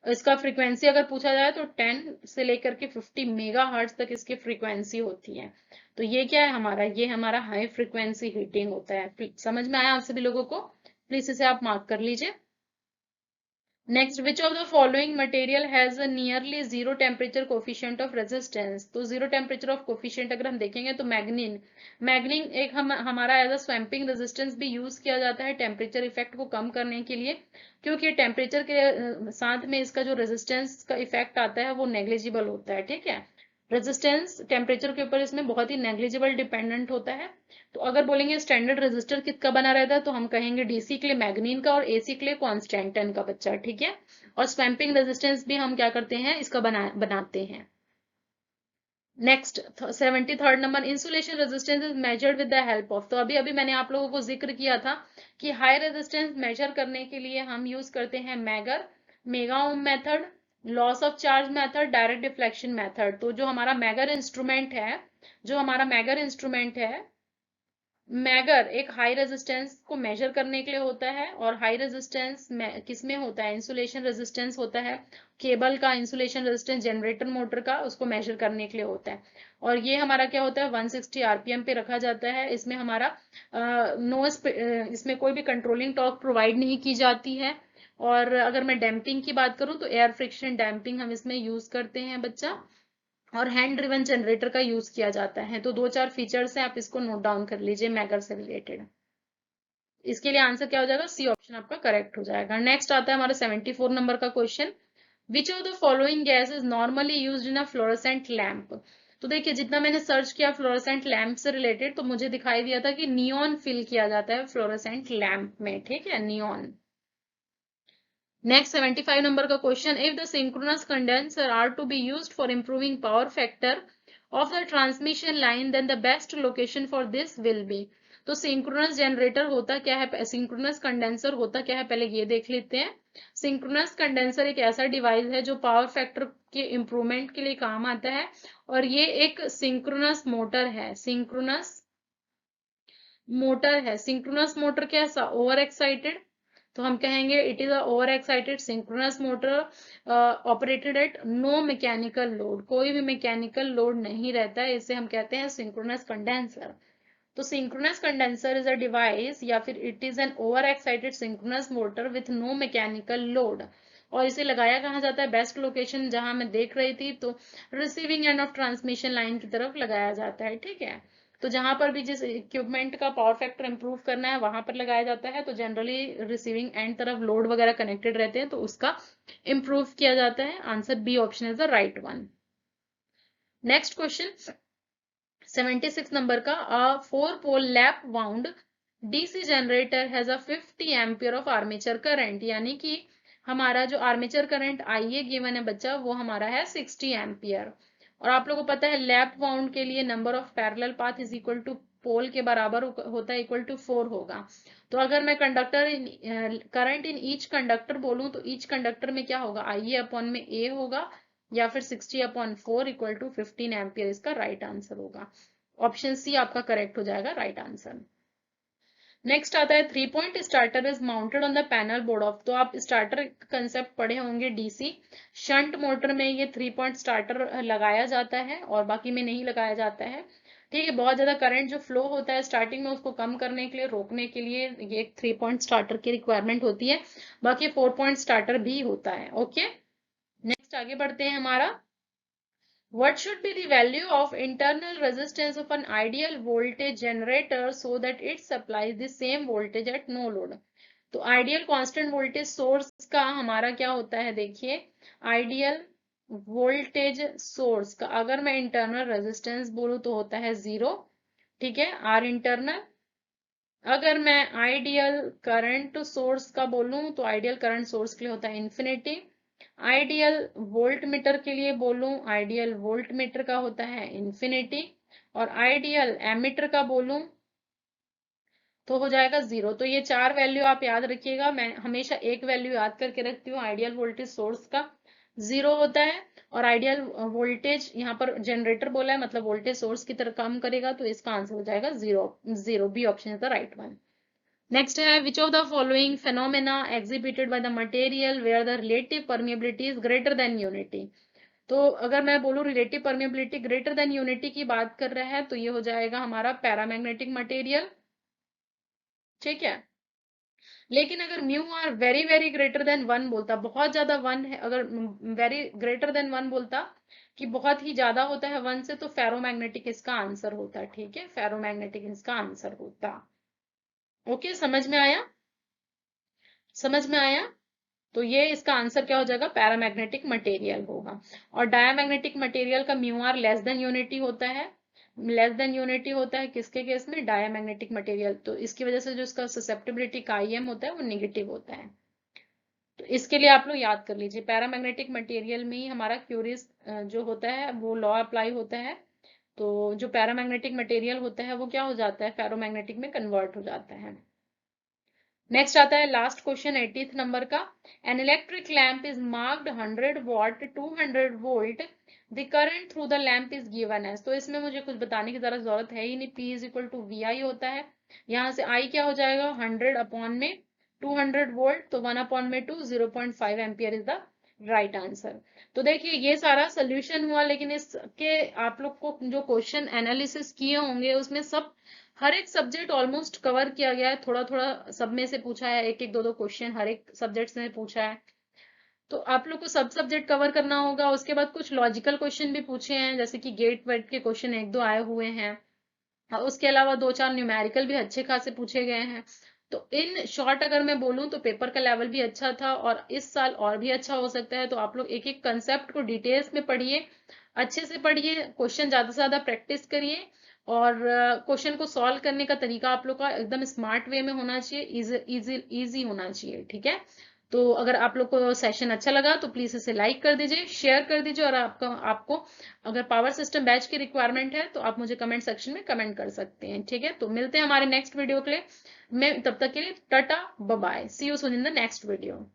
इसका फ्रीक्वेंसी अगर पूछा जाए तो 10 से लेकर के 50 मेगाहर्ट्ज तक इसकी फ्रीक्वेंसी होती है। तो ये क्या है हमारा, ये हमारा हाई फ्रीक्वेंसी हीटिंग होता है। समझ में आया आप सभी लोगों को, प्लीज इसे आप मार्क कर लीजिए। Next, which of the following material has a nearly zero temperature coefficient of resistance. तो जीरो टेम्परेचर ऑफ कोफिशिएंट अगर हम देखेंगे तो मैग्नीन, मैग्नीन एक हमारा एज अ स्वैम्पिंग रेजिस्टेंस भी यूज किया जाता है टेम्परेचर इफेक्ट को कम करने के लिए, क्योंकि टेम्परेचर के साथ में इसका जो रेजिस्टेंस का इफेक्ट आता है वो नेग्लिजिबल होता है, ठीक है। रेजिस्टेंस टेम्परेचर के ऊपर इसमें बहुत ही नेग्लिजिबल डिपेंडेंट होता है। तो अगर बोलेंगे स्टैंडर्ड रेजिस्टर किसका बना रहता है, तो हम कहेंगे डीसी के लिए मैग्नीन का और एसी के लिए कॉन्स्टेंटन का बच्चा, ठीक है। और स्वैम्पिंग रेजिस्टेंस भी हम क्या करते हैं, इसका बनाते हैं। Next, 73rd number, insulation resistance is measured with the help of. तो अभी अभी मैंने आप लोगों को जिक्र किया था कि हाई रेजिस्टेंस मेजर करने के लिए हम यूज करते हैं megger, mega ohm method, loss of charge method, direct deflection method. तो जो हमारा मैगर इंस्ट्रूमेंट है, जो हमारा मैगर इंस्ट्रूमेंट है, मैगर एक हाई रेजिस्टेंस को मेजर करने के लिए होता है। और हाई रेजिस्टेंस किसमें होता है, इंसुलेशन रेजिस्टेंस होता है, केबल का इंसुलेशन रेजिस्टेंस, जनरेटर मोटर का, उसको मेजर करने के लिए होता है। और ये हमारा क्या होता है, 160 RPM पे रखा जाता है। इसमें हमारा इसमें कोई भी कंट्रोलिंग टॉर्क प्रोवाइड नहीं की जाती है। और अगर मैं डैम्पिंग की बात करूं तो एयर फ्रिक्शन डैम्पिंग हम इसमें यूज करते हैं बच्चा। और हैंड ड्रिवन जनरेटर का यूज किया जाता है। तो 2-4 फीचर्स हैं, आप इसको नोट डाउन कर लीजिए मैगर से रिलेटेड। इसके लिए आंसर क्या हो जाएगा, सी ऑप्शन आपका करेक्ट हो जाएगा। नेक्स्ट आता है हमारा 74 नंबर का question, which of the following gas is normally used in a fluorescent lamp. तो देखिए, जितना मैंने सर्च किया फ्लोरोसेंट लैम्प से रिलेटेड, तो मुझे दिखाई दिया था कि नियॉन फिल किया जाता है फ्लोरोसेंट लैम्प में, ठीक है, नियॉन। नेक्स्ट, 75 नंबर का question, if the synchronous condenser are to be used for improving power factor of the transmission line, then the best location for this will be. तो synchronous generator होता क्या है, synchronous condenser होता क्या है, पहले ये देख लेते हैं। सिंक्रोनस कंडेंसर एक ऐसा डिवाइस है जो पावर फैक्टर के इंप्रूवमेंट के लिए काम आता है। और ये एक सिंक्रोनस मोटर है, सिंक्रोनस मोटर है। सिंक्रोनस मोटर कैसा, ओवर एक्साइटेड। तो हम कहेंगे it is a over excited synchronous motor operated at no mechanical load. कोई भी मैकेनिकल लोड नहीं रहता है, इसे हम कहते हैं सिंक्रोनस कंडेंसर। तो synchronous condenser is a device या फिर it is an over excited synchronous motor with no mechanical load. और इसे लगाया कहाँ जाता है, बेस्ट लोकेशन जहां मैं देख रही थी तो receiving end of transmission line की तरफ लगाया जाता है, ठीक है। तो जहां पर भी जिस इक्विपमेंट का पावर फैक्टर इंप्रूव करना है वहां पर लगाया जाता है। तो जनरली रिसीविंग एंड तरफ लोड वगैरह कनेक्टेड रहते हैं तो उसका इंप्रूव किया जाता है। Answer B option is the right one. Next question 76 number का, 4 pole lap wound DC generator has a 50 ampere of armature current. यानी कि हमारा जो आर्मेचर करंट आईए गिवन है बच्चा, वो हमारा है 60 एम्पियर। और आप लोगों को पता है लैप वाउंड के लिए number of parallel path is equal to pole के बराबर होता है, इक्वल टू 4 होगा। तो अगर मैं conductor current in each conductor बोलूं तो ईच कंडक्टर में क्या होगा, आईए अपॉन में ए होगा, या फिर 60/4 इक्वल टू 15 एम्पियर इसका राइट आंसर होगा। ऑप्शन सी आपका करेक्ट हो जाएगा राइट आंसर। नेक्स्ट आता है 3 point starter is mounted on the panel board of. तो आप स्टार्टर कंसेप्ट पढ़े होंगे डीसी। शंट मोटर में ये 3 पॉइंट स्टार्टर लगाया जाता है और बाकी में नहीं लगाया जाता है। ठीक है, बहुत ज्यादा करंट जो फ्लो होता है स्टार्टिंग में उसको कम करने के लिए, रोकने के लिए ये एक 3 पॉइंट स्टार्टर की रिक्वायरमेंट होती है। बाकी 4 पॉइंट स्टार्टर भी होता है। ओके, नेक्स्ट आगे बढ़ते हैं हमारा। What should be the value of internal resistance of an ideal voltage generator so that it supplies the same voltage at no load? तो आइडियल कांस्टेंट वोल्टेज सोर्स का हमारा क्या होता है, देखिए आइडियल वोल्टेज सोर्स का अगर मैं इंटरनल रेजिस्टेंस बोलूं तो होता है 0। ठीक है, आर इंटरनल। अगर मैं आइडियल करंट सोर्स का बोलूं तो आइडियल करंट सोर्स के लिए होता है इन्फिनिटी। आइडियल वोल्ट मीटर के लिए बोलूं, आइडियल वोल्ट मीटर का होता है इन्फिनिटी। और आइडियल एमीटर का बोलूं तो हो जाएगा 0। तो ये 4 वैल्यू आप याद रखिएगा। मैं हमेशा एक वैल्यू याद करके रखती हूँ, आइडियल वोल्टेज सोर्स का 0 होता है और आइडियल वोल्टेज यहाँ पर जनरेटर बोला है मतलब वोल्टेज सोर्स की तरह काम करेगा, तो इसका आंसर हो जाएगा 0। 0 B option is the right one. Next है which of the following phenomena exhibited by the material where the relative permeability is greater than unity. तो अगर मैं बोलूं relative permeability greater than unity की बात कर रहा है तो ये हो जाएगा हमारा पैरामैग्नेटिक मटेरियल। ठीक है, लेकिन अगर mu R very very greater than 1 बोलता, बहुत ज्यादा 1 है, अगर वेरी ग्रेटर देन 1 बोलता कि बहुत ही ज्यादा होता है 1 से, तो फेरोमैग्नेटिक इसका आंसर होता। ठीक है, फेरोमैग्नेटिक इसका आंसर होता। ओके, समझ में आया? समझ में आया? तो ये इसका आंसर क्या हो जाएगा, पैरामैग्नेटिक मटेरियल होगा। और डायामैग्नेटिक मटेरियल का mu R less than unity होता है। लेस देन यूनिटी होता है किसके केस में, डायामैग्नेटिक मटेरियल। तो इसकी वजह से जो इसका ससेप्टिबिलिटी का IM होता है वो निगेटिव होता है। तो इसके लिए आप लोग याद कर लीजिए, पैरामैग्नेटिक मटेरियल में ही हमारा क्यूरियस जो होता है वो लॉ अप्लाई होता है। तो जो पैरामैग्नेटिक मटेरियल होता है वो क्या हो जाता है, फेरोमैग्नेटिक में कन्वर्ट हो जाता है। नेक्स्ट आता है लास्ट क्वेश्चन 80th नंबर का। An electric lamp is marked 100 watt 200 volt, the current through the lamp is given as. तो इसमें मुझे कुछ बताने की जरूरत है ही नहीं, P is equal to VI होता है। यहाँ से I क्या हो जाएगा, 100 अपॉन में 200 वोल्ट, तो 1 अपॉन में 2, 0.5 ampere is the right answer. तो देखिए ये सारा सोल्यूशन हुआ, लेकिन इसके आप लोग को जो क्वेश्चन एनालिसिस किए होंगे उसमें सब हर एक सब्जेक्ट ऑलमोस्ट कवर किया गया है। थोड़ा थोड़ा सब में से पूछा है, एक एक दो दो क्वेश्चन हर एक सब्जेक्ट से पूछा है। तो आप लोग को सब सब्जेक्ट कवर करना होगा। उसके बाद कुछ लॉजिकल क्वेश्चन भी पूछे हैं, जैसे कि गेट वेट के क्वेश्चन एक दो आए हुए हैं। और उसके अलावा 2-4 न्यूमेरिकल भी अच्छे खासे पूछे गए हैं। तो इन शॉर्ट अगर मैं बोलूं तो पेपर का लेवल भी अच्छा था और इस साल और भी अच्छा हो सकता है। तो आप लोग एक एक कंसेप्ट को डिटेल्स में पढ़िए, अच्छे से पढ़िए, क्वेश्चन ज्यादा से ज्यादा प्रैक्टिस करिए और क्वेश्चन को सॉल्व करने का तरीका आप लोग का एकदम स्मार्ट वे में होना चाहिए, इजी होना चाहिए। ठीक है, तो अगर आप लोग को सेशन अच्छा लगा तो प्लीज इसे लाइक कर दीजिए, शेयर कर दीजिए। और आपको अगर पावर सिस्टम बैच की रिक्वायरमेंट है तो आप मुझे कमेंट सेक्शन में कमेंट कर सकते हैं। ठीक है, तो मिलते हैं हमारे नेक्स्ट वीडियो के लिए। मैं तब तक के लिए tata bye, see you soon in the next video.